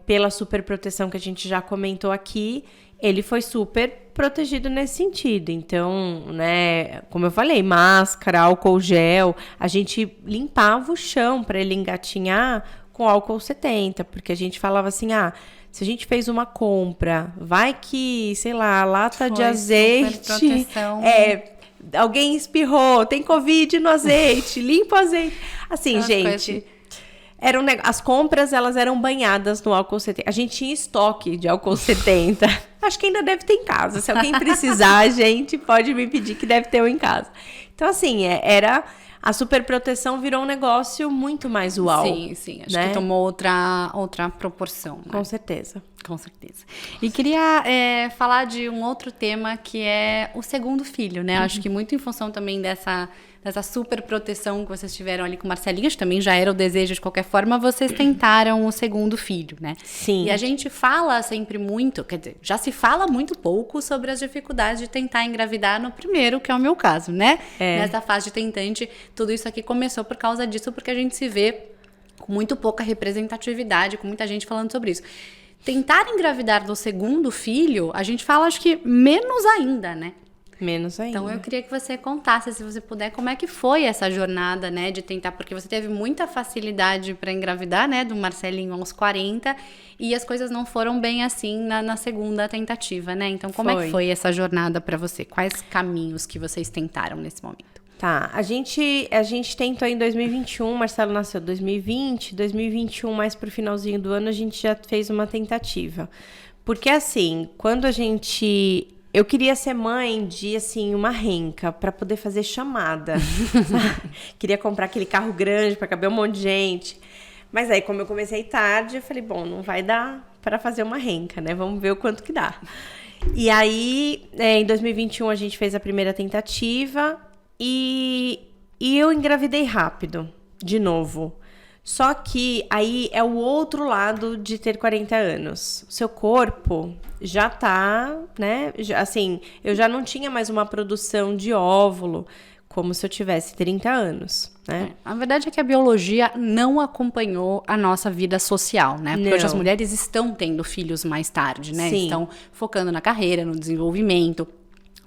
pela superproteção que a gente já comentou aqui, ele foi super protegido nesse sentido. Então, né, como eu falei, máscara, álcool gel, a gente limpava o chão para ele engatinhar com álcool 70, porque a gente falava assim, se a gente fez uma compra, vai que, sei lá, lata de azeite, alguém espirrou, tem Covid no azeite, limpa o azeite. Assim, gente, as compras, elas eram banhadas no álcool 70. A gente tinha estoque de álcool 70. Acho que ainda deve ter em casa. Se alguém precisar, a gente pode me pedir que deve ter um em casa. Então, assim, a superproteção virou um negócio muito mais uau. Sim. Acho que tomou outra proporção. Né? Com certeza. Com certeza. E queria falar de um outro tema que é o segundo filho, né? Acho que muito em função também dessa super proteção que vocês tiveram ali com o Marcelinho, que também já era o desejo de qualquer forma, vocês tentaram o segundo filho, né? Sim. E a gente fala sempre muito, quer dizer, já se fala muito pouco sobre as dificuldades de tentar engravidar no primeiro, que é o meu caso, né? Nessa fase de tentante, tudo isso aqui começou por causa disso, porque a gente se vê com muito pouca representatividade, com muita gente falando sobre isso. Tentar engravidar do segundo filho, a gente fala, acho que menos ainda, né? Menos ainda. Então, eu queria que você contasse, se você puder, como é que foi essa jornada, né, de tentar, porque você teve muita facilidade para engravidar, né, do Marcelinho aos 40, e as coisas não foram bem assim na segunda tentativa, né? Então, como é que foi essa jornada para você? Quais caminhos que vocês tentaram nesse momento? Tá, a gente tentou em 2021, Marcelo nasceu em 2020, 2021, mais pro finalzinho do ano, a gente já fez uma tentativa. Porque, assim, eu queria ser mãe de, assim, uma renca para poder fazer chamada. Queria comprar aquele carro grande para caber um monte de gente. Mas aí, como eu comecei tarde, eu falei, bom, não vai dar para fazer uma renca, né? Vamos ver o quanto que dá. E aí, em 2021, a gente fez a primeira tentativa e eu engravidei rápido, de novo. Só que aí é o outro lado de ter 40 anos. O seu corpo já tá, né? Assim, eu já não tinha mais uma produção de óvulo como se eu tivesse 30 anos, né? A verdade é que a biologia não acompanhou a nossa vida social, né? Porque hoje as mulheres estão tendo filhos mais tarde, né? Sim. Estão focando na carreira, no desenvolvimento.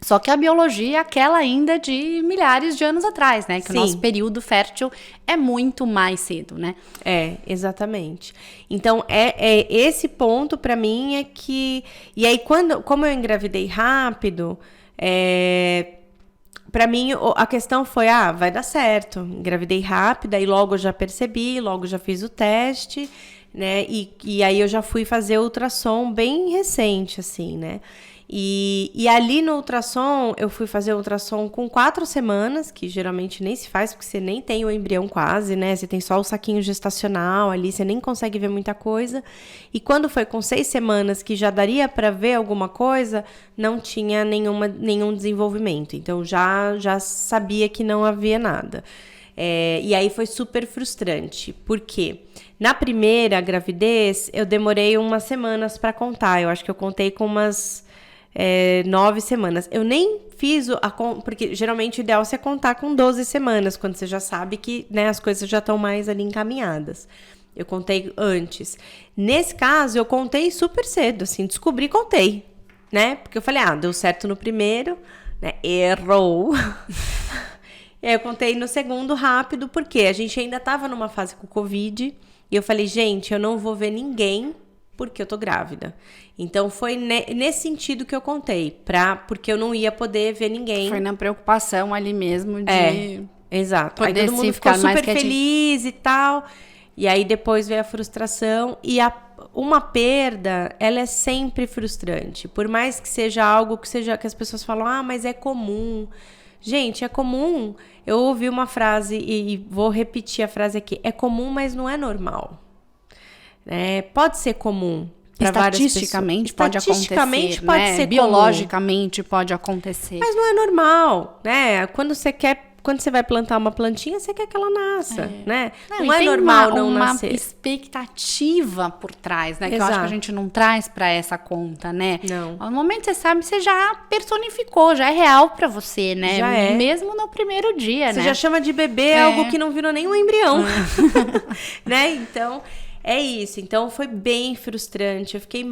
Só que a biologia é aquela ainda de milhares de anos atrás, né? Que o nosso período fértil é muito mais cedo, né? Exatamente. Então, esse ponto pra mim é que... E aí, como eu engravidei rápido, pra mim a questão foi, vai dar certo. Engravidei rápido, aí logo eu já percebi, logo já fiz o teste, né? E aí eu já fui fazer ultrassom bem recente, assim, né? E ali no ultrassom, eu fui fazer o ultrassom com 4 semanas, que geralmente nem se faz, porque você nem tem o embrião quase, né? Você tem só o saquinho gestacional ali, você nem consegue ver muita coisa. E quando foi com 6 semanas, que já daria para ver alguma coisa, não tinha nenhum desenvolvimento. Então, já sabia que não havia nada. E aí foi super frustrante. Por quê? Na primeira gravidez, eu demorei umas semanas para contar. Eu acho que eu contei com umas... 9 semanas. Eu nem fiz porque geralmente o ideal é você contar com 12 semanas, quando você já sabe que, né, as coisas já estão mais ali encaminhadas. Eu contei antes. Nesse caso, eu contei super cedo, assim, descobri e contei, né? Porque eu falei, deu certo no primeiro, né? Errou. E aí eu contei no segundo rápido, porque a gente ainda estava numa fase com Covid, e eu falei, gente, eu não vou ver ninguém porque eu tô grávida. Então, foi nesse sentido que eu contei, porque eu não ia poder ver ninguém. Foi na preocupação ali mesmo de... Exato. Aí todo mundo ficou super feliz e tal. E aí, depois veio a frustração. E uma perda, ela é sempre frustrante. Por mais que seja algo que as pessoas falam, mas é comum. Gente, é comum. Eu ouvi uma frase, e vou repetir a frase aqui. É comum, mas não é normal. Pode ser comum para várias pessoas. Estatisticamente pode ser biologicamente pode acontecer. Mas não é normal, né? Quando você quer quando você vai plantar uma plantinha, você quer que ela nasça, né? Não é normal não nascer. Uma expectativa por trás, né? Que eu acho que a gente não traz pra essa conta, né? Não. No momento que você sabe, você já personificou, já é real pra você, né? Já é. Mesmo no primeiro dia, né? Você já chama de bebê algo que não virou nem um embrião, né? Então... É isso, então foi bem frustrante, eu fiquei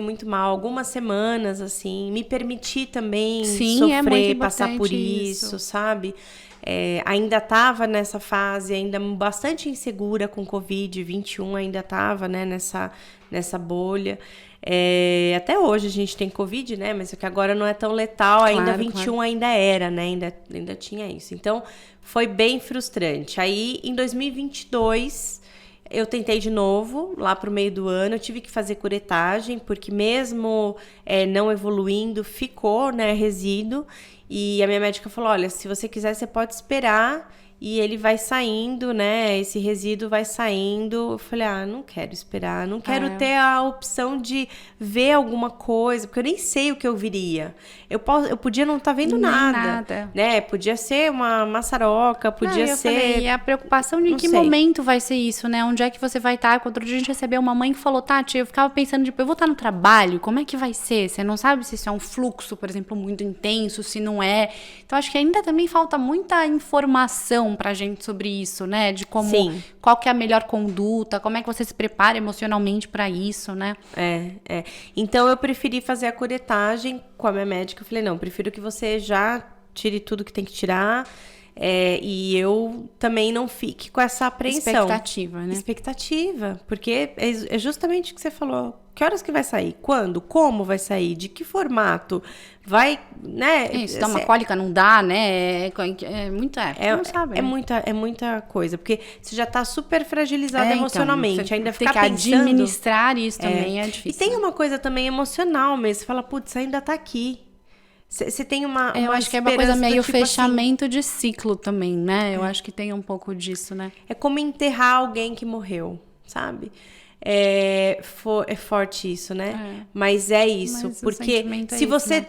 muito mal, algumas semanas, assim, me permiti também sofrer, passar por isso, sabe? Ainda tava nessa fase, ainda bastante insegura com Covid, 21 ainda tava, né, nessa bolha. Até hoje a gente tem Covid, né, mas é que agora não é tão letal, claro, ainda 21 ainda era, né, ainda tinha isso. Então, foi bem frustrante. Aí, em 2022... eu tentei de novo, lá pro meio do ano, eu tive que fazer curetagem, porque mesmo não evoluindo, ficou, né, resíduo. E a minha médica falou, olha, se você quiser, você pode esperar e ele vai saindo, né, esse resíduo vai saindo. Eu falei, não quero esperar, não quero ter a opção de ver alguma coisa, porque eu nem sei o que eu viria. Eu podia não estar vendo nada, né, podia ser uma maçaroca, podia ser... Falei, e a preocupação de em que momento vai ser isso, né, onde é que você vai estar? Quando a gente recebeu uma mãe que falou, Tati, eu ficava pensando, tipo, eu vou estar no trabalho, como é que vai ser? Você não sabe se isso é um fluxo, por exemplo, muito intenso, se não é. Então, acho que ainda também falta muita informação pra gente sobre isso, né? De como, qual que é a melhor conduta, como é que você se prepara emocionalmente pra isso, né? Então, eu preferi fazer a curetagem com a minha médica. Eu falei, não, prefiro que você já tire tudo que tem que tirar e eu também não fique com essa apreensão. Expectativa, né? Expectativa, porque é justamente o que você falou. Que horas que vai sair? Quando? Como vai sair? De que formato? Vai, né? Isso, dá uma cólica, não dá, né? Não sabe, né? É muita coisa, porque você já tá super fragilizada emocionalmente. Então, ainda tem ficar que pensando... administrar isso também é difícil. E tem uma coisa também emocional mesmo. Você fala, putz, ainda tá aqui. Você tem uma eu acho que é uma coisa meio tipo fechamento de ciclo também, né? Eu acho que tem um pouco disso, né? É como enterrar alguém que morreu, sabe? É forte isso, né? Mas é isso. Mas porque se você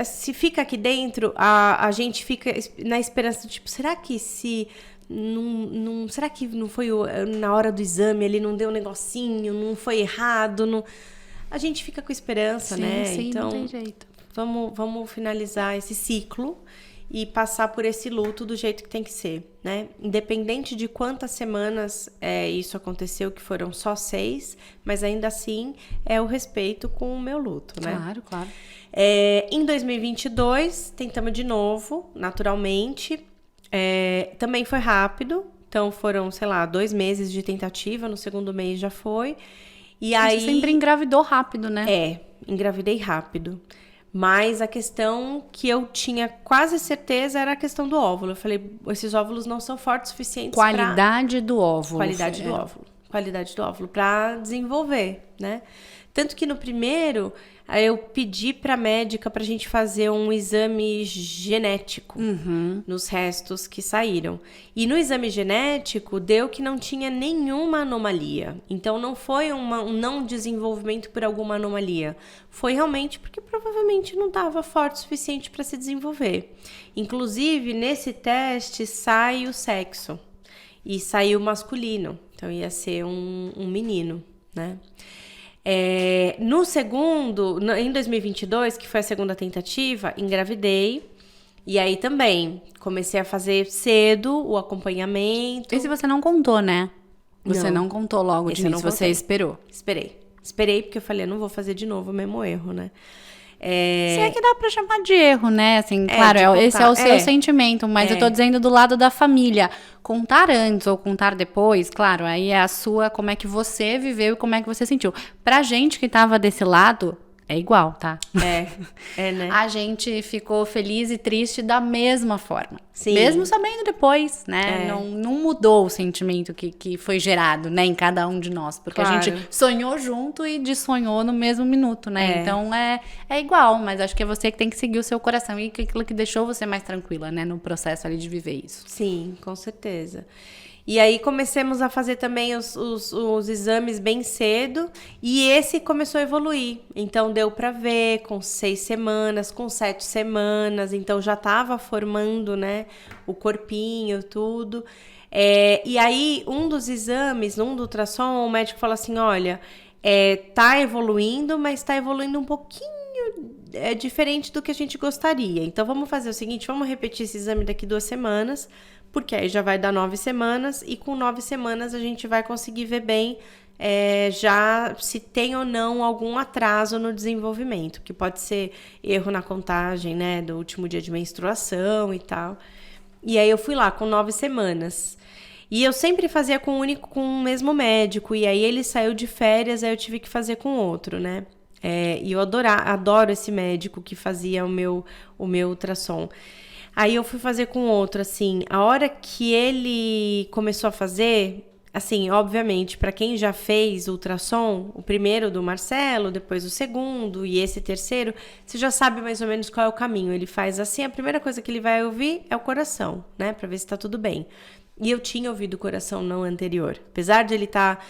se fica aqui dentro, a gente fica na esperança, tipo, será que será que não foi na hora do exame, ele não deu um negocinho, não foi errado? Não... A gente fica com esperança, né? Sim, então, não tem jeito. Vamos finalizar esse ciclo e passar por esse luto do jeito que tem que ser, né? Independente de quantas semanas isso aconteceu, que foram só 6, mas ainda assim é o respeito com o meu luto, né? Claro, claro. Em 2022, tentamos de novo, naturalmente. Também foi rápido, então foram, 2 meses de tentativa, no segundo mês já foi. E aí... Você sempre engravidou rápido, né? Engravidei rápido. Mas a questão que eu tinha quase certeza era a questão do óvulo. Eu falei, esses óvulos não são fortes o suficientes para... Qualidade do óvulo. Qualidade do óvulo para desenvolver, né? Tanto que no primeiro, eu pedi para a médica para a gente fazer um exame genético nos restos que saíram. E no exame genético, deu que não tinha nenhuma anomalia. Então, não foi um não desenvolvimento por alguma anomalia. Foi realmente porque provavelmente não estava forte o suficiente para se desenvolver. Inclusive, nesse teste, sai o sexo. E saiu masculino. Então, ia ser um menino, né? No segundo, em 2022, que foi a segunda tentativa, engravidei. E aí também comecei a fazer cedo o acompanhamento. Esse você não contou, né? Você não contou logo de início, você esperou. Esperei porque eu falei, eu não vou fazer de novo o mesmo erro, né? Se é que dá pra chamar de erro, né? Assim, claro, esse é o seu sentimento, mas eu tô dizendo do lado da família. Contar antes ou contar depois, claro, aí é a sua, como é que você viveu e como é que você sentiu. Pra gente que tava desse lado, é igual, tá? Né? A gente ficou feliz e triste da mesma forma. Sim. Mesmo sabendo depois, né? Não mudou o sentimento que foi gerado, né? Em cada um de nós. Porque a gente sonhou junto e dessonhou no mesmo minuto, né? Então, é igual. Mas acho que é você que tem que seguir o seu coração. E aquilo que deixou você mais tranquila, né? No processo ali de viver isso. Sim, com certeza. E aí começamos a fazer também os exames bem cedo e esse começou a evoluir. Então deu para ver com 6 semanas, com 7 semanas, então já estava formando, né, o corpinho, tudo. E aí um dos exames, um do ultrassom, o médico falou assim, olha, tá evoluindo, mas tá evoluindo um pouquinho diferente do que a gente gostaria. Então vamos fazer o seguinte, vamos repetir esse exame daqui 2 semanas, porque aí já vai dar 9 semanas, e com 9 semanas a gente vai conseguir ver bem já se tem ou não algum atraso no desenvolvimento, que pode ser erro na contagem, né, do último dia de menstruação e tal. E aí eu fui lá com 9 semanas. E eu sempre fazia com o mesmo médico, e aí ele saiu de férias, aí eu tive que fazer com outro, né? E eu adoro esse médico que fazia o meu ultrassom. Aí eu fui fazer com outro, assim, a hora que ele começou a fazer, assim, obviamente, para quem já fez ultrassom, o primeiro do Marcelo, depois o segundo e esse terceiro, você já sabe mais ou menos qual é o caminho. Ele faz assim, a primeira coisa que ele vai ouvir é o coração, né, para ver se tá tudo bem. E eu tinha ouvido o coração no anterior. Apesar de ele estar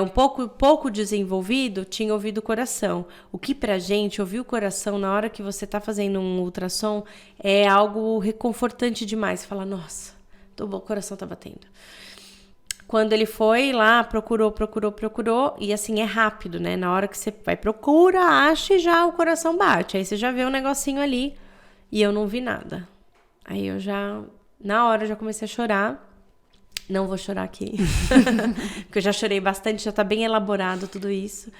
um pouco desenvolvido, tinha ouvido o coração. O que pra gente, ouvir o coração na hora que você tá fazendo um ultrassom é algo reconfortante demais. Você fala, nossa, o coração tá batendo. Quando ele foi lá, procurou, e assim, é rápido, né? Na hora que você vai, procura, acha e já o coração bate. Aí você já vê um negocinho ali e eu não vi nada. Aí eu já, na hora, já comecei a chorar. Não vou chorar aqui, porque eu já chorei bastante, já tá bem elaborado tudo isso.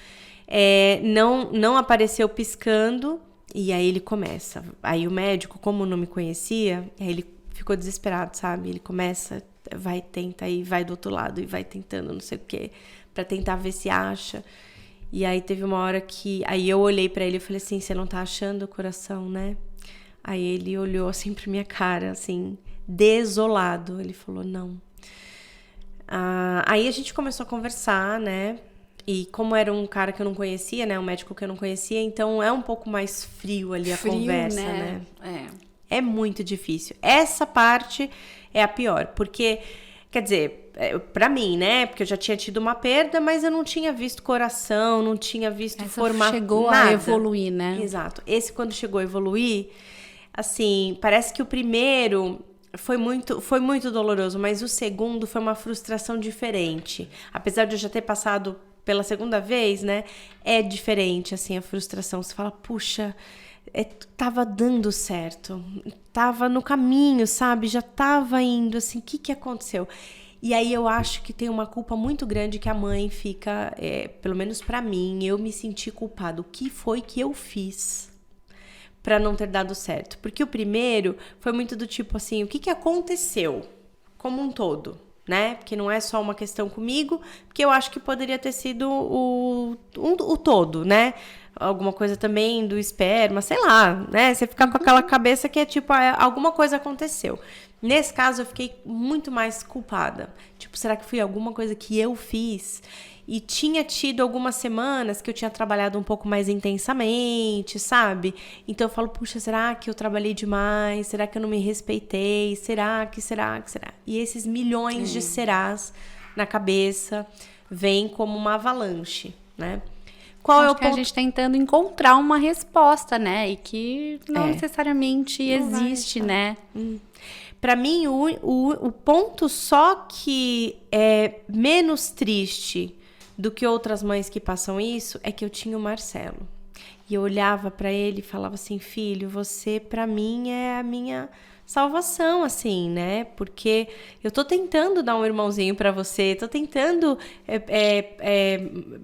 Não apareceu piscando, e aí ele começa. Aí o médico, como não me conhecia, aí ele ficou desesperado, sabe? Ele começa, tenta e vai do outro lado, e vai tentando não sei o quê, pra tentar ver se acha. E aí teve uma hora que... Aí eu olhei pra ele e falei assim, você não tá achando o coração, né? Aí ele olhou assim pra minha cara, assim, desolado. Ele falou, não. Aí a gente começou a conversar, né? E como era um cara que eu não conhecia, né? Um médico que eu não conhecia, então é um pouco mais frio ali a conversa, né? É muito difícil. Essa parte é a pior, porque, quer dizer, pra mim, né? Porque eu já tinha tido uma perda, mas eu não tinha visto coração, não tinha visto formar chegou nada. a evoluir, né? Exato. Esse, quando chegou a evoluir, assim, parece que o primeiro... Foi muito doloroso, mas o segundo foi uma frustração diferente. Apesar de eu já ter passado pela segunda vez, né? É diferente, assim, a frustração. Você fala, puxa, tava dando certo. Tava no caminho, sabe? Já tava indo, assim, o que aconteceu? E aí eu acho que tem uma culpa muito grande que a mãe fica, pelo menos pra mim, eu me senti culpada. O que foi que eu fiz para não ter dado certo? Porque o primeiro foi muito do tipo assim, o que aconteceu como um todo, né? Porque não é só uma questão comigo, porque eu acho que poderia ter sido o todo, né? Alguma coisa também do esperma, sei lá, né? Você fica com aquela cabeça que é tipo, alguma coisa aconteceu. Nesse caso, eu fiquei muito mais culpada. Tipo, será que foi alguma coisa que eu fiz? E tinha tido algumas semanas que eu tinha trabalhado um pouco mais intensamente, sabe? Então eu falo, puxa, será que eu trabalhei demais? Será que eu não me respeitei? Será que? E esses milhões de serás na cabeça vêm como uma avalanche, né? Qual é o ponto? A gente tentando encontrar uma resposta, né? E que não necessariamente existe, né? Para mim, o ponto só que é menos triste do que outras mães que passam isso é que eu tinha o Marcelo. E eu olhava para ele e falava assim, filho, você para mim é a minha salvação, assim, né? Porque eu tô tentando dar um irmãozinho para você, tô tentando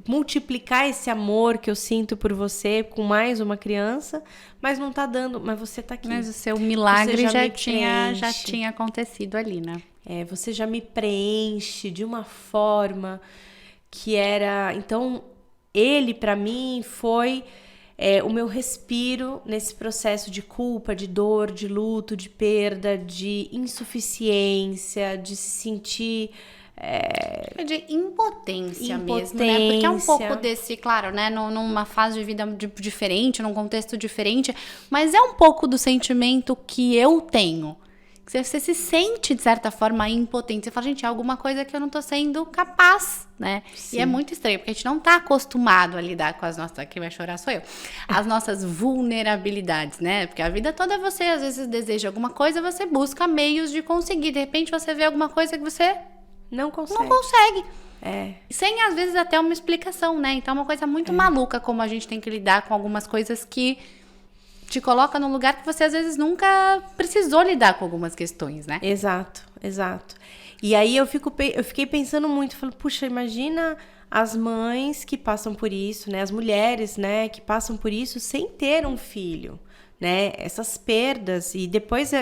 multiplicar esse amor que eu sinto por você com mais uma criança, mas não tá dando, mas você tá aqui. Mas o seu milagre já tinha acontecido ali, né? Você já me preenche de uma forma que era... Então, ele, para mim, foi o meu respiro nesse processo de culpa, de dor, de luto, de perda, de insuficiência, de se sentir... de impotência mesmo, né? Porque é um pouco desse, claro, né? Numa fase de vida diferente, num contexto diferente, mas é um pouco do sentimento que eu tenho. Você se sente, de certa forma, impotente. Você fala, gente, é alguma coisa que eu não tô sendo capaz, né? Sim. E é muito estranho, porque a gente não tá acostumado a lidar com as nossas... Quem vai chorar sou eu. As nossas vulnerabilidades, né? Porque a vida toda você, às vezes, deseja alguma coisa, você busca meios de conseguir. De repente, você vê alguma coisa que você Não consegue. não consegue. É. Sem, às vezes, até uma explicação, né? Então, é uma coisa muito maluca como a gente tem que lidar com algumas coisas que te coloca num lugar que você, às vezes, nunca precisou lidar com algumas questões, né? Exato, exato. E aí eu fiquei pensando muito, falando, puxa, imagina as mães que passam por isso, né? As mulheres, né, que passam por isso sem ter um filho, né? Essas perdas. E depois,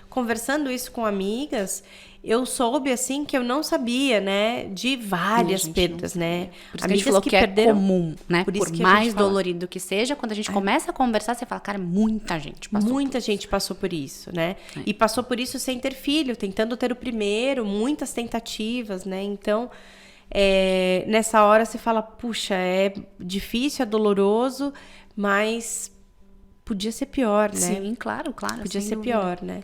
conversando isso com amigas, eu soube, assim, que eu não sabia, né, de várias perdas, né? Por isso que a gente falou que é comum, né? Por isso que mais dolorido que seja, quando a gente começa a conversar, você fala, cara, muita gente passou. Muita gente passou por isso, né? E passou por isso sem ter filho, tentando ter o primeiro, muitas tentativas, né? Então, nessa hora você fala, puxa, é difícil, é doloroso, mas podia ser pior, né? Sim, claro. Podia sem ser dúvida. pior, né?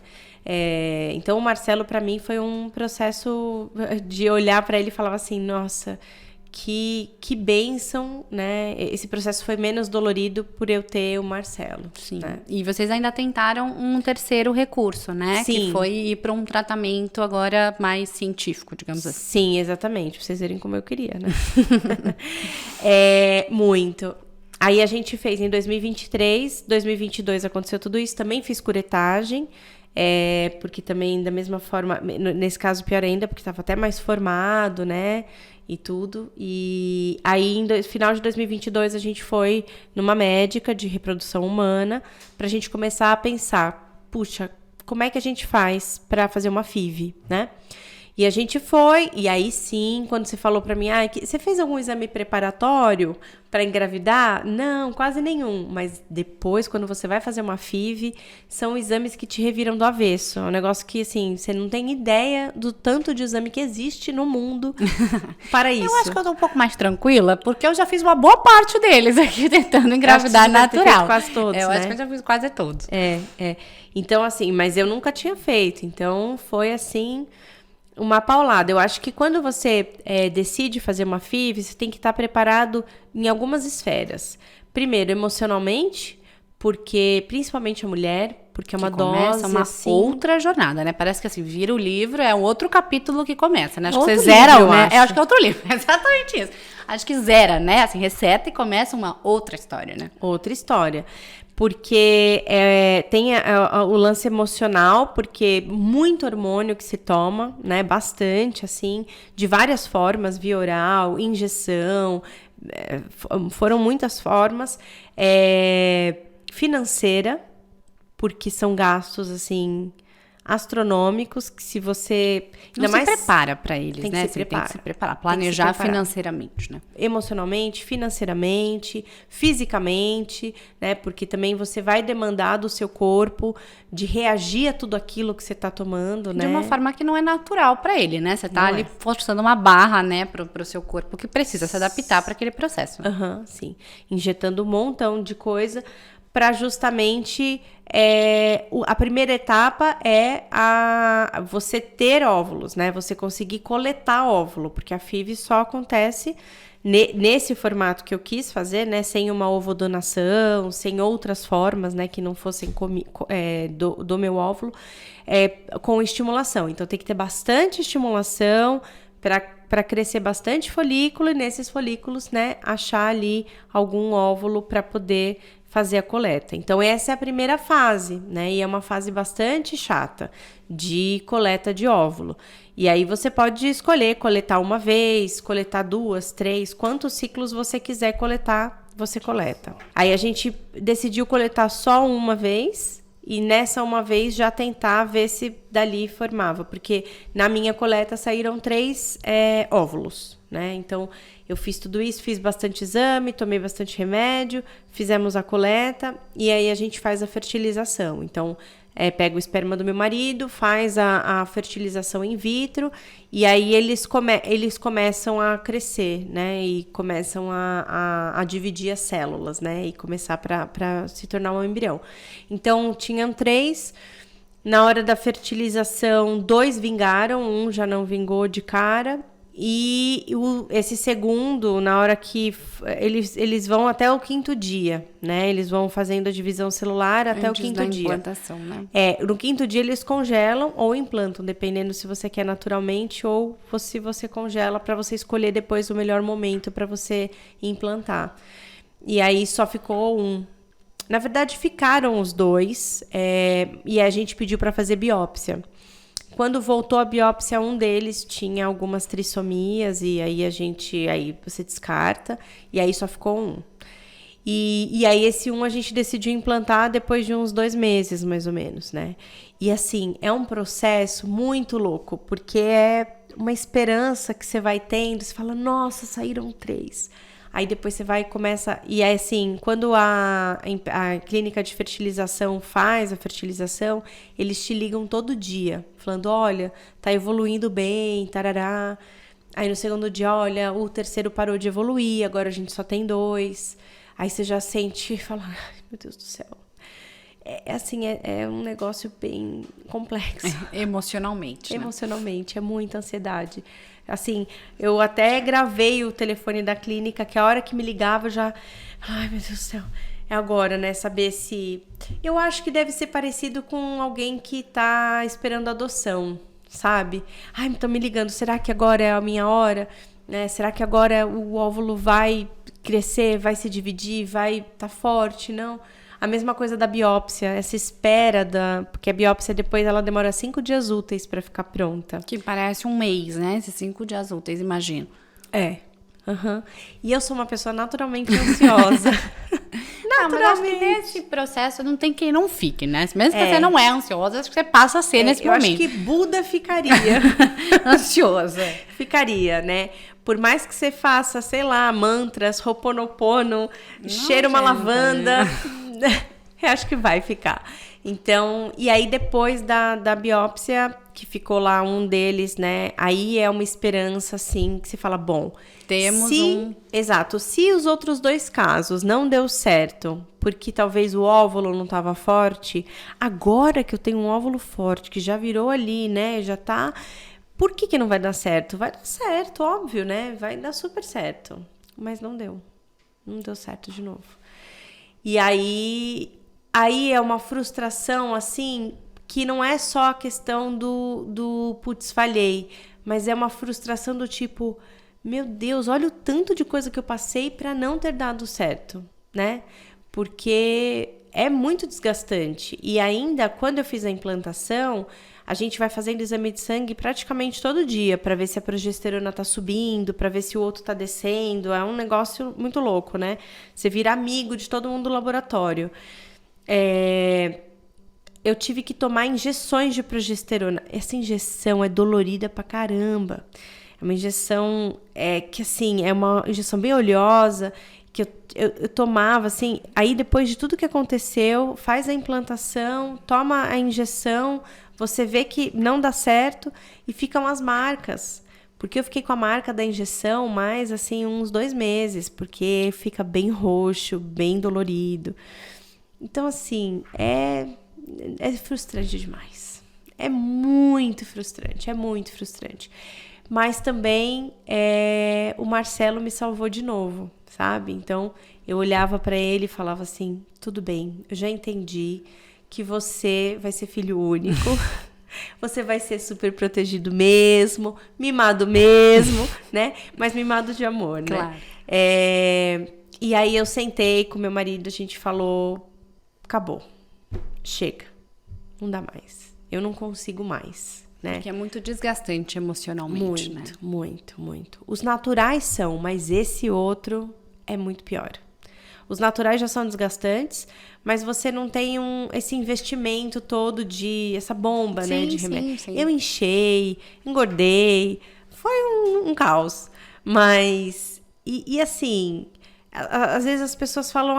Então, o Marcelo, para mim, foi um processo de olhar para ele e falar assim, nossa, que bênção, né? Esse processo foi menos dolorido por eu ter o Marcelo. Sim. Né? E vocês ainda tentaram um terceiro recurso, né? Sim. Que foi ir para um tratamento agora mais científico, digamos assim. Sim, exatamente. Pra vocês verem como eu queria, né? Muito. Aí a gente fez em 2023, 2022 aconteceu tudo isso. Também fiz curetagem, porque também da mesma forma, nesse caso pior ainda, porque estava até mais formado, né? E tudo. E aí, no final de 2022, a gente foi numa médica de reprodução humana pra gente começar a pensar, puxa, como é que a gente faz pra fazer uma FIV, né? E a gente foi, e aí sim, quando você falou pra mim, você fez algum exame preparatório pra engravidar? Não, quase nenhum. Mas depois, quando você vai fazer uma FIV, são exames que te reviram do avesso. É um negócio que, assim, você não tem ideia do tanto de exame que existe no mundo para isso. Eu acho que eu tô um pouco mais tranquila, porque eu já fiz uma boa parte deles aqui tentando engravidar natural. Quase todos, eu né? acho que eu já fiz quase todos. Então, assim, mas eu nunca tinha feito. Então, foi assim, uma paulada. Eu acho que quando você decide fazer uma FIV, você tem que estar preparado em algumas esferas. Primeiro, emocionalmente, porque principalmente a mulher, porque é uma dose, começa uma assim, outra jornada, né? Parece que assim, vira o livro, é um outro capítulo que começa, né? Acho que Outro você zera, livro, eu né? acho. Eu acho que é outro livro, exatamente isso. Acho que zera, né? Assim, reseta e começa uma outra história, né? outra história. Porque tem o lance emocional, porque muito hormônio que se toma, né? Bastante, assim, de várias formas, via oral, injeção, foram muitas formas. Financeira, porque são gastos, assim, astronômicos, que se você... Não se prepara para eles, tem que né? se Você tem preparar. que se preparar, Tem que se planejar preparar. financeiramente, né? Emocionalmente, financeiramente, fisicamente, né? Porque também você vai demandar do seu corpo de reagir a tudo aquilo que você tá tomando, né? De uma forma que não é natural para ele, né? Você tá Não ali é. forçando uma barra, né, pro seu corpo que precisa se adaptar para aquele processo. Aham, sim. Injetando um montão de coisa para justamente a primeira etapa é você ter óvulos, né? Você conseguir coletar óvulo, porque a FIV só acontece nesse formato que eu quis fazer, né? Sem uma ovodonação, sem outras formas, né? Que não fossem do meu óvulo, com estimulação. Então tem que ter bastante estimulação para crescer bastante folículo e nesses folículos, né, achar ali algum óvulo para poder fazer a coleta. Então essa é a primeira fase, né? E é uma fase bastante chata de coleta de óvulo. E aí você pode escolher coletar uma vez, coletar 2, 3, quantos ciclos você quiser coletar, você coleta. Aí a gente decidiu coletar só uma vez. E nessa uma vez já tentar ver se dali formava. Porque na minha coleta saíram 3 óvulos, né? Então, eu fiz tudo isso, fiz bastante exame, tomei bastante remédio, fizemos a coleta e aí a gente faz a fertilização. Então, pega o esperma do meu marido, faz a fertilização in vitro e aí eles começam a crescer, né? E começam a dividir as células, né? E começar para se tornar um embrião. Então, tinham 3. Na hora da fertilização, 2 vingaram, um já não vingou de cara. E esse segundo, na hora que eles vão até o 5º dia, né? Eles vão fazendo a divisão celular até Antes o 5º da dia. implantação, né? No 5º dia eles congelam ou implantam, dependendo se você quer naturalmente ou se você congela, para você escolher depois o melhor momento para você implantar. E aí só ficou um. Na verdade, ficaram os 2, e a gente pediu para fazer biópsia. Quando voltou a biópsia, um deles tinha algumas trissomias, e aí você descarta, e aí só ficou um. E aí esse um a gente decidiu implantar depois de uns 2 meses, mais ou menos, né? E assim, é um processo muito louco, porque é uma esperança que você vai tendo, você fala, nossa, saíram 3. Aí depois você vai e começa... E é assim, quando a clínica de fertilização faz a fertilização, eles te ligam todo dia, falando, olha, tá evoluindo bem, tarará. Aí no segundo dia, olha, o terceiro parou de evoluir, agora a gente só tem 2. Aí você já sente e fala, ai, meu Deus do céu. É um negócio bem complexo. Emocionalmente, né? Emocionalmente, é muita ansiedade. Assim, eu até gravei o telefone da clínica, que a hora que me ligava eu já... Ai, meu Deus do céu. É agora, né? Saber se... Eu acho que deve ser parecido com alguém que tá esperando adoção, sabe? Ai, estão me ligando. Será que agora é a minha hora? Né? Será que agora o óvulo vai crescer, vai se dividir, vai tá forte? Não. A mesma coisa da biópsia, essa espera porque a biópsia depois ela demora 5 dias úteis para ficar pronta. Que parece um mês, né? Esses 5 dias úteis, imagino. Uhum. E eu sou uma pessoa naturalmente ansiosa. Não, mas acho que nesse processo não tem quem não fique, né? Mesmo que você não é ansiosa, acho que você passa a ser nesse momento. Eu acho que Buda ficaria. Ansiosa. Ficaria, né? Por mais que você faça, sei lá, mantras, Ho'oponopono, cheira uma lavanda, eu acho que vai ficar. Então, e aí depois da biópsia, que ficou lá um deles, né? Aí é uma esperança, assim, que você fala, bom... Temos Exato. Se os outros 2 casos não deu certo, porque talvez o óvulo não estava forte, agora que eu tenho um óvulo forte, que já virou ali, né? Já tá... Por que não vai dar certo? Vai dar certo, óbvio, né? Vai dar super certo. Mas não deu. Não deu certo de novo. E aí é uma frustração, assim, que não é só a questão do putz, falhei, mas é uma frustração do tipo, meu Deus, olha o tanto de coisa que eu passei para não ter dado certo, né? Porque é muito desgastante. E ainda, quando eu fiz a implantação, a gente vai fazendo exame de sangue praticamente todo dia para ver se a progesterona tá subindo, para ver se o outro tá descendo. É um negócio muito louco, né? Você vira amigo de todo mundo do laboratório. Eu tive que tomar injeções de progesterona. Essa injeção é dolorida pra caramba. É uma injeção que, assim, é uma injeção bem oleosa, que eu tomava, assim... Aí, depois de tudo que aconteceu, faz a implantação, toma a injeção, você vê que não dá certo e ficam as marcas. Porque eu fiquei com a marca da injeção mais, assim, uns 2 meses, porque fica bem roxo, bem dolorido. Então, assim, é frustrante demais. É muito frustrante, Mas também o Marcelo me salvou de novo, sabe? Então, eu olhava pra ele e falava assim, tudo bem, eu já entendi que você vai ser filho único, você vai ser super protegido mesmo, mimado mesmo, né? Mas mimado de amor, né? Claro. E aí eu sentei com meu marido, a gente falou, acabou, chega, não dá mais, eu não consigo mais, né? Porque é muito desgastante emocionalmente, né? Muito. Os naturais são, mas esse outro é muito pior. Os naturais já são desgastantes, mas você não tem esse investimento todo essa bomba, né, de remédio. Sim. Eu enchei, engordei, foi um caos. Mas, e assim... Às vezes as pessoas falam,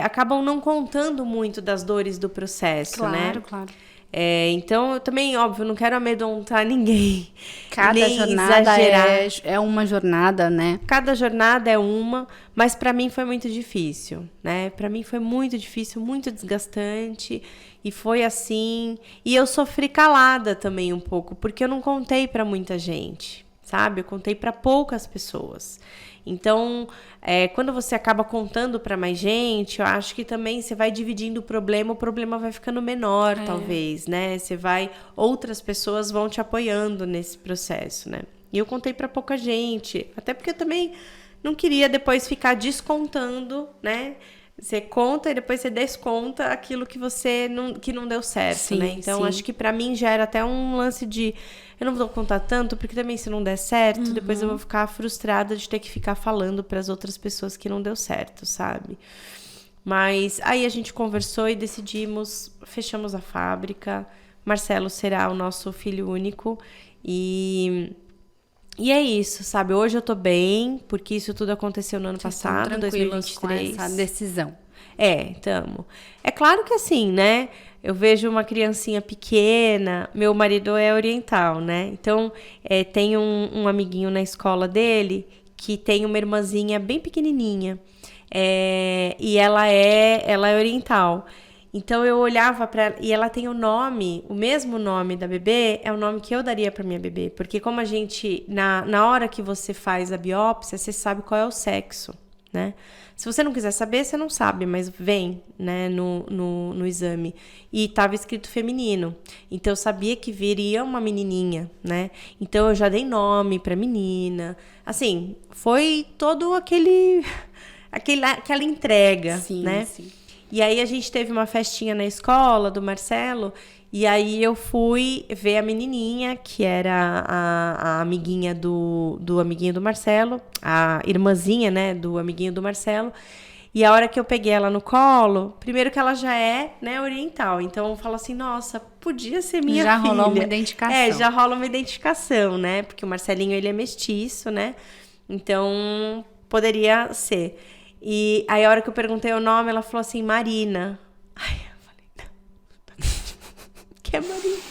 acabam não contando muito das dores do processo, né? Claro. Então, eu também, óbvio, não quero amedrontar ninguém. Cada nem jornada exagerar. é uma jornada, né? Cada jornada é uma, mas pra mim foi muito difícil, né? Pra mim foi muito difícil, muito desgastante, e foi assim. E eu sofri calada também um pouco, porque eu não contei pra muita gente, sabe? Eu contei pra poucas pessoas. Então, quando você acaba contando pra mais gente, eu acho que também você vai dividindo o problema vai ficando menor, talvez, né? Outras pessoas vão te apoiando nesse processo, né? E eu contei pra pouca gente, até porque eu também não queria depois ficar descontando, né? Você conta e depois você desconta aquilo que que não deu certo, Sim, né? Então, sim. acho que pra mim já era até um lance de eu não vou contar tanto, porque também se não der certo, depois eu vou ficar frustrada de ter que ficar falando pras outras pessoas que não deu certo, sabe? Mas aí a gente conversou e fechamos a fábrica. Marcelo será o nosso filho único e é isso, sabe? Hoje eu tô bem, porque isso tudo aconteceu no ano passado, Tranquilos 2023. com essa decisão. Tamo. É claro que assim, né? Eu vejo uma criancinha pequena, meu marido é oriental, né? Então, tem um amiguinho na escola dele que tem uma irmãzinha bem pequenininha. E ela é oriental. Então, eu olhava para ela, e ela tem o mesmo nome da bebê, é o nome que eu daria para minha bebê. Porque como a gente, na hora que você faz a biópsia, você sabe qual é o sexo, né? Se você não quiser saber, você não sabe, mas vem, né, no exame. E estava escrito feminino. Então, eu sabia que viria uma menininha, né? Então, eu já dei nome pra menina. Assim, foi todo aquela entrega, Sim, né? sim. E aí, a gente teve uma festinha na escola do Marcelo. E aí, eu fui ver a menininha, que era a amiguinha do amiguinho do Marcelo, a irmãzinha, né, do amiguinho do Marcelo. E a hora que eu peguei ela no colo, primeiro que ela já é, né, oriental. Então, eu falo assim, nossa, podia ser minha filha. Já rolou uma identificação. Já rola uma identificação, né? Porque o Marcelinho, ele é mestiço, né? Então, poderia ser. E aí, a hora que eu perguntei o nome, ela falou assim, Marina. Ai, eu falei, não. Que é Marina?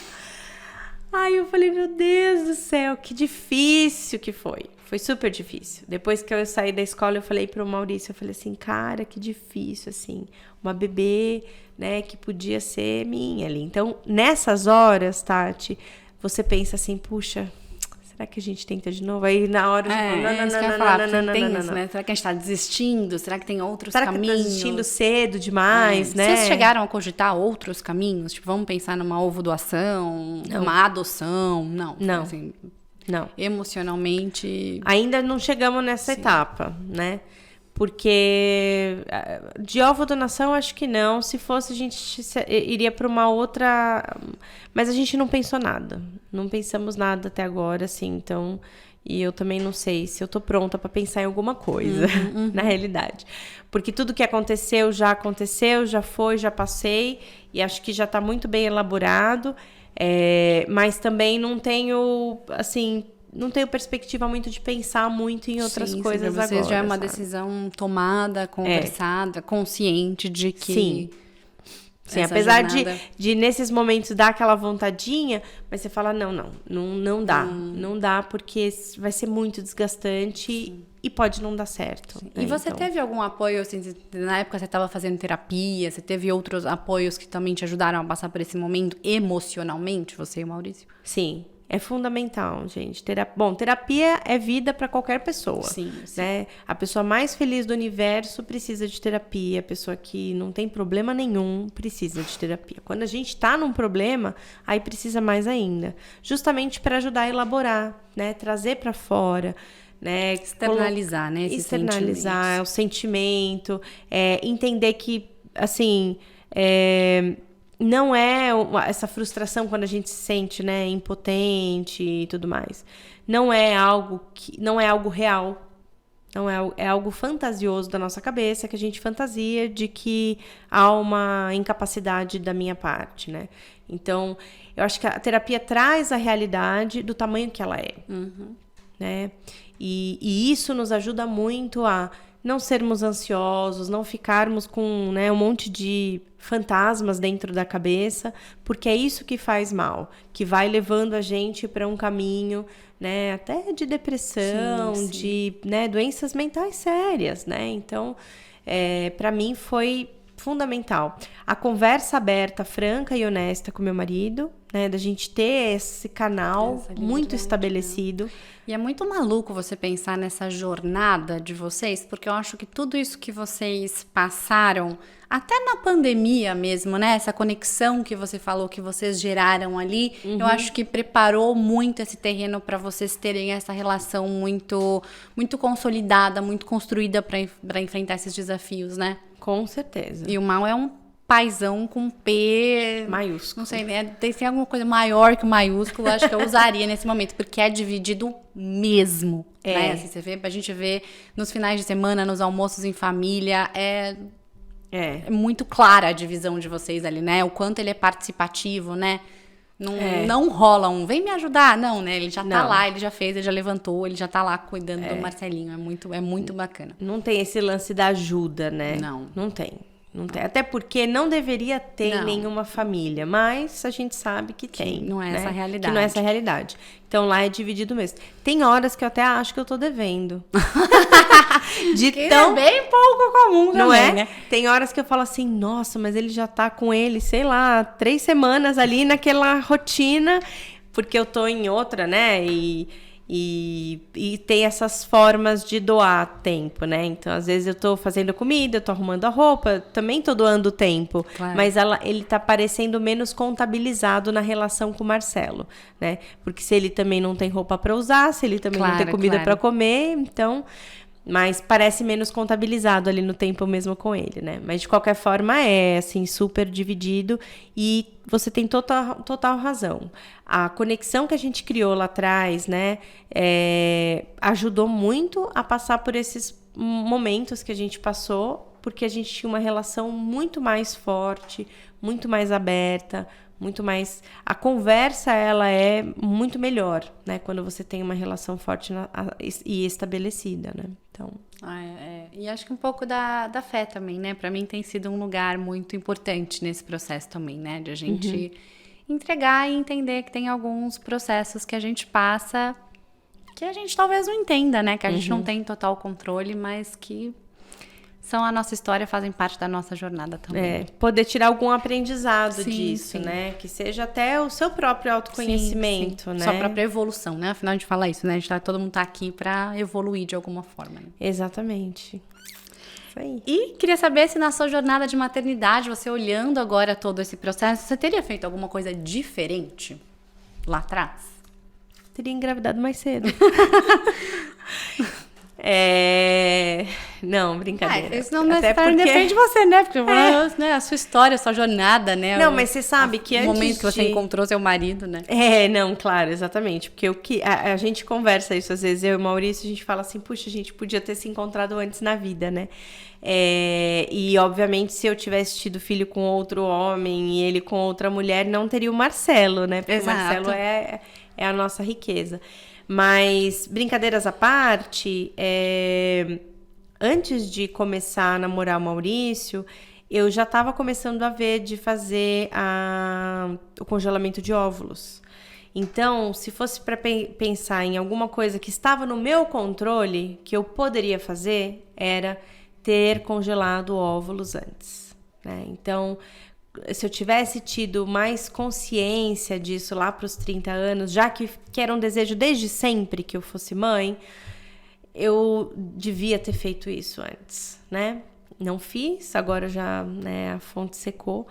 Ai, eu falei, meu Deus do céu, que difícil que foi. Foi super difícil. Depois que eu saí da escola, eu falei pro Maurício, eu falei assim, cara, que difícil, assim. Uma bebê, né, que podia ser minha ali. Então, nessas horas, Tati, você pensa assim, puxa, será que a gente tenta de novo? Aí, na hora, não, né? Será que a gente tá desistindo? Será que tem outros caminhos? Será que tá desistindo cedo demais, né? Vocês chegaram a cogitar outros caminhos? Tipo, vamos pensar numa ovo-doação, uma adoção? Não. Não. Assim, não. Emocionalmente... Ainda não chegamos nessa etapa, né? Porque de ovo-donação, acho que não. Se fosse, a gente iria para uma outra... Mas a gente não pensou nada. Não pensamos nada até agora, assim. Então, e eu também não sei se eu tô pronta para pensar em alguma coisa, na realidade. Porque tudo que aconteceu, já foi, já passei. E acho que já tá muito bem elaborado. Mas também não tenho, assim... Não tenho perspectiva muito de pensar muito em outras coisas agora. Vocês já é uma decisão tomada, conversada, consciente de que... Sim, apesar de nesses momentos dar aquela vontadinha, mas você fala, não dá. Não dá porque vai ser muito desgastante e pode não dar certo. Né? E você teve algum apoio, assim, na época você estava fazendo terapia, você teve outros apoios que também te ajudaram a passar por esse momento emocionalmente, você e o Maurício? Sim. É fundamental, gente. Terapia é vida para qualquer pessoa. Sim. Né? A pessoa mais feliz do universo precisa de terapia. A pessoa que não tem problema nenhum precisa de terapia. Quando a gente está num problema, aí precisa mais ainda. Justamente para ajudar a elaborar, né? Trazer para fora. Né? Externalizar, né? Externalizar o sentimento. Entender que, assim... não é essa frustração quando a gente se sente, né, impotente e tudo mais. Não é algo real. Não é algo fantasioso da nossa cabeça que a gente fantasia de que há uma incapacidade da minha parte, né? Então, eu acho que a terapia traz a realidade do tamanho que ela é, né? E isso nos ajuda muito a não sermos ansiosos, não ficarmos com, né, um monte de fantasmas dentro da cabeça, porque é isso que faz mal, que vai levando a gente para um caminho, né, até de depressão, Sim. de, né, doenças mentais sérias, né? Então, para mim foi fundamental a conversa aberta, franca e honesta com meu marido, né, da gente ter esse canal muito estabelecido. E é muito maluco você pensar nessa jornada de vocês, porque eu acho que tudo isso que vocês passaram, até na pandemia mesmo, né? Essa conexão que você falou que vocês geraram ali, eu acho que preparou muito esse terreno para vocês terem essa relação muito, muito consolidada, muito construída para enfrentar esses desafios, né? Com certeza. E o Mal é um paizão com P maiúsculo. Não sei, né? Tem alguma coisa maior que o maiúsculo, acho que eu usaria nesse momento, porque é dividido mesmo. Né? Assim, a gente vê nos finais de semana, nos almoços em família, é muito clara a divisão de vocês ali, né? O quanto ele é participativo, né? Não rola vem me ajudar, não, né? Ele já tá lá, ele já fez, ele já levantou, ele já tá lá cuidando do Marcelinho. É muito bacana. Não tem esse lance da ajuda, né? Não tem. Até porque não deveria ter nenhuma família, mas a gente sabe que tem. Não é, né? Essa realidade. Que não é essa realidade. Então lá é dividido mesmo. Tem horas que eu até acho que eu tô devendo. É bem pouco comum também, não é? Né? Tem horas que eu falo assim, nossa, mas ele já tá com ele, sei lá, 3 semanas ali naquela rotina, porque eu tô em outra, né? E tem essas formas de doar tempo, né? Então, às vezes eu tô fazendo comida, eu tô arrumando a roupa, também tô doando tempo. Claro. Mas ele tá parecendo menos contabilizado na relação com o Marcelo, né? Porque se ele também não tem roupa para usar, se ele também não tem comida para comer, então... Mas parece menos contabilizado ali no tempo mesmo com ele, né? Mas de qualquer forma é, assim, super dividido e você tem total razão. A conexão que a gente criou lá atrás, né? Ajudou muito a passar por esses momentos que a gente passou, porque a gente tinha uma relação muito mais forte, muito mais aberta, muito mais... A conversa, ela é muito melhor, né? Quando você tem uma relação forte e estabelecida, né? Então... E acho que um pouco da fé também, né? Pra mim tem sido um lugar muito importante nesse processo também, né? De a gente entregar e entender que tem alguns processos que a gente passa que a gente talvez não entenda, né? Que a gente não tem total controle, mas que... são a nossa história, fazem parte da nossa jornada também. Poder tirar algum aprendizado disso, né? Que seja até o seu próprio autoconhecimento, né? Sua própria evolução, né? Afinal, a gente fala isso, né? Todo mundo tá aqui pra evoluir de alguma forma. Né? Exatamente. Isso aí. E queria saber se na sua jornada de maternidade, você olhando agora todo esse processo, você teria feito alguma coisa diferente lá atrás? Teria engravidado mais cedo. Não, brincadeira. Isso não necessariamente depende de você, né? Porque né, a sua história, a sua jornada, né? Não, mas você sabe que antes o momento que você encontrou seu marido, né? Não, claro, exatamente. Porque a gente conversa isso às vezes, eu e o Maurício, a gente fala assim, puxa, a gente podia ter se encontrado antes na vida, né? E, obviamente, se eu tivesse tido filho com outro homem e ele com outra mulher, não teria o Marcelo, né? Porque Exato. o Marcelo é a nossa riqueza. Mas, brincadeiras à parte, antes de começar a namorar o Maurício, eu já estava começando a ver de fazer o congelamento de óvulos. Então, se fosse para pensar em alguma coisa que estava no meu controle, que eu poderia fazer, era ter congelado óvulos antes, né? Então... se eu tivesse tido mais consciência disso lá para os 30 anos, já que era um desejo desde sempre que eu fosse mãe, eu devia ter feito isso antes, né? Não fiz, agora já, né, a fonte secou.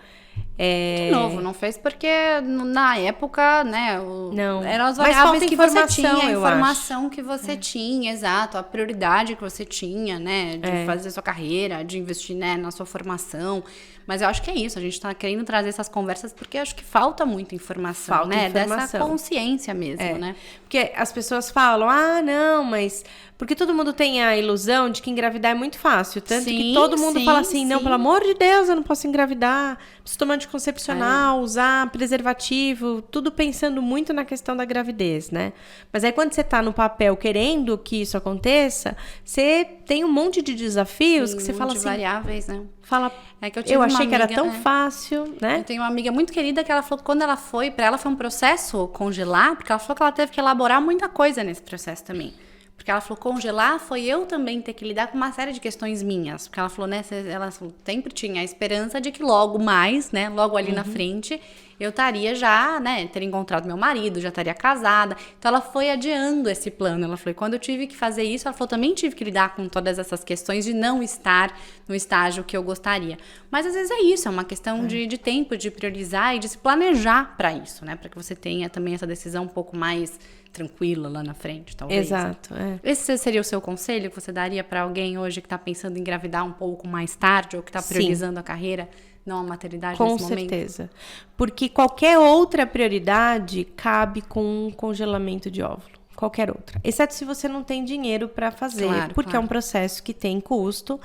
De novo, não fez porque na época, né, não. Eram as variáveis que você tinha, a informação que você tinha, exato, a prioridade que você tinha, né, de fazer sua carreira, de investir, né, na sua formação. Mas eu acho que é isso, a gente tá querendo trazer essas conversas porque acho que falta muita informação, né? Dessa consciência mesmo, né? Porque as pessoas falam, não, mas... Porque todo mundo tem a ilusão de que engravidar é muito fácil. Tanto que todo todo mundo fala assim, não, pelo amor de Deus, eu não posso engravidar, preciso tomar anticoncepcional, usar preservativo, tudo pensando muito na questão da gravidez, né? Mas aí quando você tá no papel querendo que isso aconteça, você tem um monte de desafios que você fala assim... variáveis, né? Fala, que eu achei que era tão fácil, né? Eu tenho uma amiga muito querida que ela falou que quando ela foi, pra ela foi um processo congelar, porque ela falou que ela teve que elaborar muita coisa nesse processo também. Porque ela falou, congelar foi eu também ter que lidar com uma série de questões minhas. Porque ela falou, né, ela sempre tinha a esperança de que logo mais, né, logo ali na frente, eu estaria já, né, ter encontrado meu marido, já estaria casada. Então ela foi adiando esse plano. Ela falou, quando eu tive que fazer isso, ela falou, também tive que lidar com todas essas questões de não estar no estágio que eu gostaria. Mas às vezes é isso, é uma questão de tempo, de priorizar e de se planejar para isso, né, para que você tenha também essa decisão um pouco mais tranquila lá na frente, talvez. Exato, né? Esse seria o seu conselho que você daria para alguém hoje que está pensando em engravidar um pouco mais tarde ou que está priorizando a carreira, não a maternidade nesse momento? Com certeza. Porque qualquer outra prioridade cabe com um congelamento de óvulo. Qualquer outra. Exceto se você não tem dinheiro para fazer, porque é um processo que tem custo,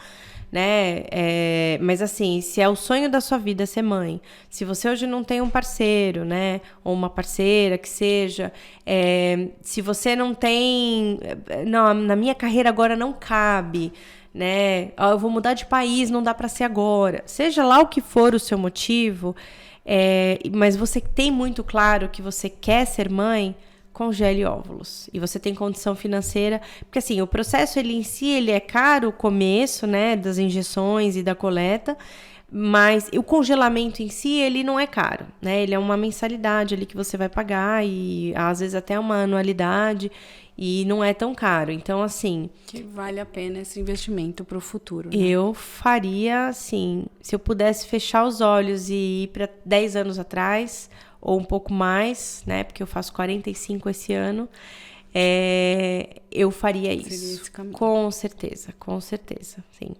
né? Mas assim, se é o sonho da sua vida ser mãe, se você hoje não tem um parceiro, né? Ou uma parceira que seja, se você não tem, não, na minha carreira agora não cabe, né? Eu vou mudar de país, não dá para ser agora. Seja lá o que for o seu motivo, mas você tem muito claro que você quer ser mãe, congele óvulos. E você tem condição financeira, porque assim, o processo ele em si, ele é caro, o começo, né, das injeções e da coleta, mas o congelamento em si, ele não é caro, né, ele é uma mensalidade ali que você vai pagar e às vezes até uma anualidade e não é tão caro. Então, assim... Que vale a pena esse investimento para o futuro, né? Eu faria, assim, se eu pudesse fechar os olhos e ir para 10 anos atrás... ou um pouco mais, né? Porque eu faço 45 esse ano. Eu faria isso. Com certeza, sim.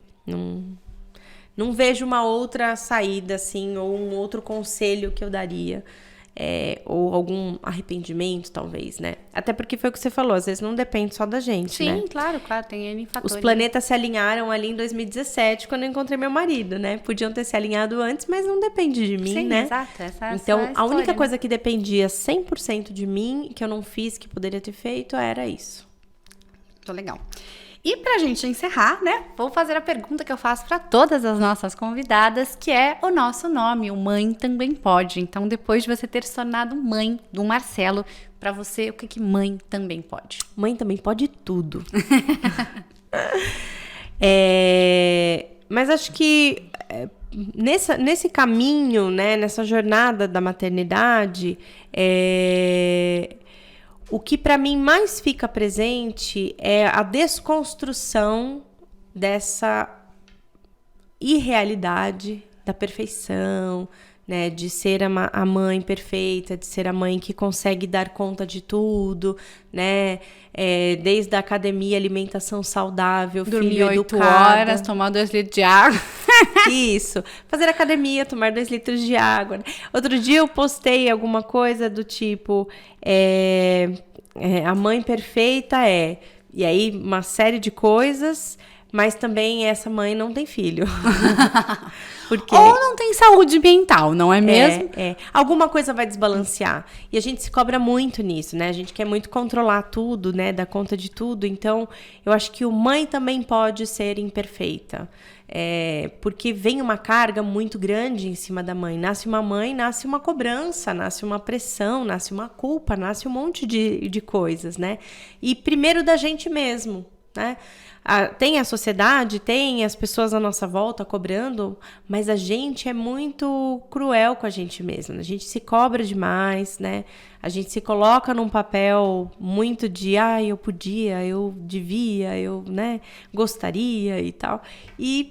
Não vejo uma outra saída, assim, ou um outro conselho que eu daria. Ou algum arrependimento, talvez, né? Até porque foi o que você falou, às vezes não depende só da gente, né? Sim, claro, tem N fatores. Os planetas se alinharam ali em 2017, quando eu encontrei meu marido, né? Podiam ter se alinhado antes, mas não depende de mim, né? Exato. Então, a única coisa que dependia 100% de mim, que eu não fiz, que poderia ter feito, era isso. Tô legal. E pra gente encerrar, né, vou fazer a pergunta que eu faço para todas as nossas convidadas, que é o nosso nome, o Mãe Também Pode. Então, depois de você ter se tornado mãe do Marcelo, para você, o que mãe também pode? Mãe também pode tudo. Mas acho que nesse caminho, né, nessa jornada da maternidade, o que para mim mais fica presente é a desconstrução dessa irrealidade da perfeição, né? De ser a mãe perfeita, de ser a mãe que consegue dar conta de tudo, né? Desde a academia, alimentação saudável, dormir filho 8 educado. horas, tomar 2 litros de água. Isso, fazer academia, tomar 2 litros de água. Outro dia eu postei alguma coisa do tipo, a mãe perfeita e aí uma série de coisas, mas também essa mãe não tem filho. Porque... Ou não tem saúde mental, não é mesmo? Alguma coisa vai desbalancear. E a gente se cobra muito nisso, né? A gente quer muito controlar tudo, né? Dar conta de tudo. Então, eu acho que o mãe também pode ser imperfeita. Porque vem uma carga muito grande em cima da mãe. Nasce uma mãe, nasce uma cobrança, nasce uma pressão, nasce uma culpa, nasce um monte de coisas, né? E primeiro da gente mesmo, né? Tem a sociedade, tem as pessoas à nossa volta cobrando, mas a gente é muito cruel com a gente mesma. A gente se cobra demais, né? A gente se coloca num papel muito de eu podia, eu devia, eu, né, gostaria e tal. E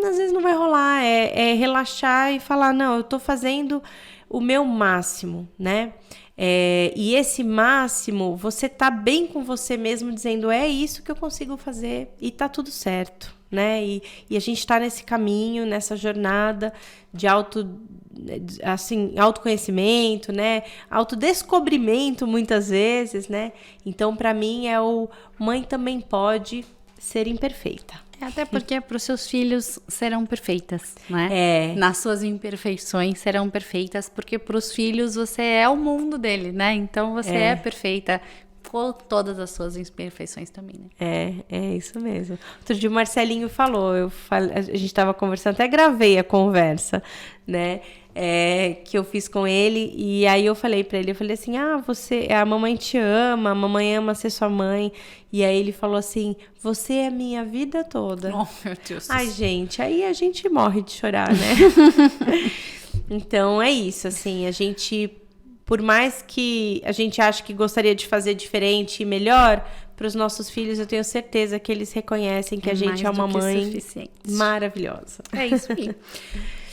às vezes não vai rolar. É relaxar e falar, não, eu tô fazendo o meu máximo, né? E esse máximo, você tá bem com você mesmo, dizendo, é isso que eu consigo fazer e tá tudo certo, né? E a gente tá nesse caminho, nessa jornada de autoconhecimento, né? Autodescobrimento, muitas vezes, né? Então, para mim, mãe também pode ser imperfeita. Até porque para os seus filhos serão perfeitas, né? Nas suas imperfeições serão perfeitas, porque para os filhos você é o mundo dele, né? Então você é perfeita com todas as suas imperfeições também, né? É isso mesmo. Outro dia o Marcelinho falou, a gente estava conversando, até gravei a conversa, né? Que eu fiz com ele, e aí eu falei pra ele, assim, a mamãe te ama, a mamãe ama ser sua mãe, e aí ele falou assim, você é a minha vida toda. Oh, meu Deus. Ai, gente, aí a gente morre de chorar, né? Então é isso, assim, a gente, por mais que a gente ache que gostaria de fazer diferente e melhor, para os nossos filhos eu tenho certeza que eles reconhecem que a gente é uma mãe maravilhosa. É isso aí.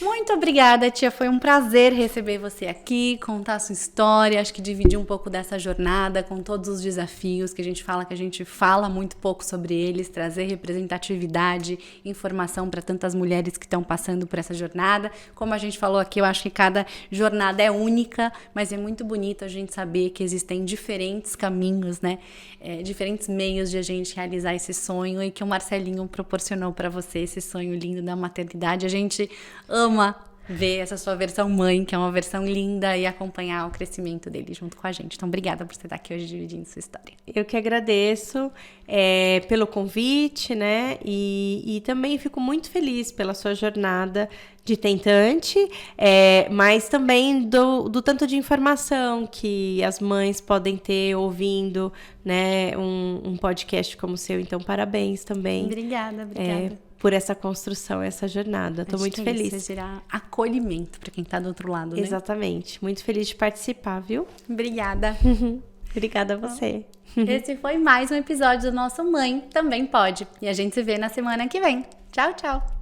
Muito obrigada, tia. Foi um prazer receber você aqui, contar a sua história, acho que dividir um pouco dessa jornada com todos os desafios que a gente fala muito pouco sobre eles, trazer representatividade, informação para tantas mulheres que estão passando por essa jornada. Como a gente falou aqui, eu acho que cada jornada é única, mas é muito bonito a gente saber que existem diferentes caminhos, né? Diferentes meios de a gente realizar esse sonho, e que o Marcelinho proporcionou para você esse sonho lindo da maternidade. A gente ama ver essa sua versão mãe, que é uma versão linda, e acompanhar o crescimento dele junto com a gente. Então, obrigada por você estar aqui hoje dividindo sua história. Eu que agradeço pelo convite, né? E também fico muito feliz pela sua jornada de tentante, mas também do tanto de informação que as mães podem ter ouvindo, né? Um podcast como o seu. Então, parabéns também. Obrigada. Por essa construção, essa jornada. Estou muito feliz. Isso gerar acolhimento para quem está do outro lado, né? Exatamente. Muito feliz de participar, viu? Obrigada. Obrigada a você. Esse foi mais um episódio do nosso Mãe Também Pode. E a gente se vê na semana que vem. Tchau, tchau.